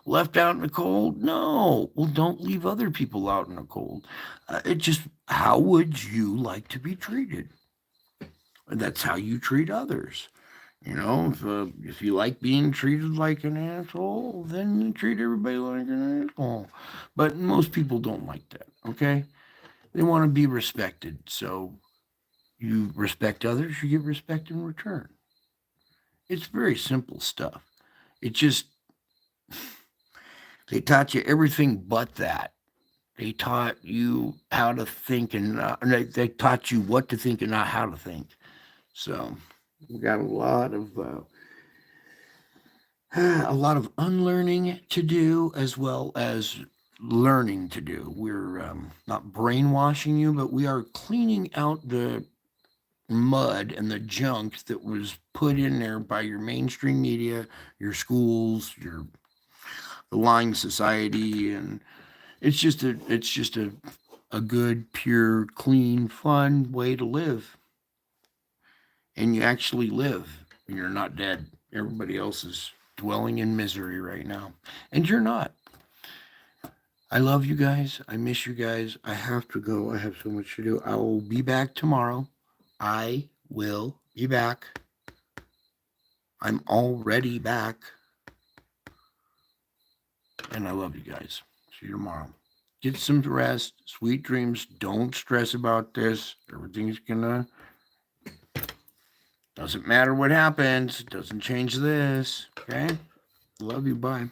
left out in the cold? No. Well, don't leave other people out in the cold. How would you like to be treated? That's how you treat others. If you like being treated like an asshole, then you treat everybody like an asshole. But most people don't like that, okay? They want to be respected. So you respect others, you get respect in return. It's very simple stuff. It just, they taught you everything but that. They taught you how to think, and they taught you what to think and not how to think. So we got a lot of unlearning to do, as well as learning to do. We're not brainwashing you, but we are cleaning out the mud and the junk that was put in there by your mainstream media, your schools, the lying society, and it's just a good, pure, clean, fun way to live. And you actually live, and you're not dead. Everybody else is dwelling in misery right now, and you're not. I love you guys. I miss you guys. I have to go. I have so much to do. I will be back tomorrow. I will be back. I'm already back. And I love you guys. See you tomorrow. Get some rest. Sweet dreams. Don't stress about this. Everything's gonna... Doesn't matter what happens. It doesn't change this. Okay? Love you. Bye.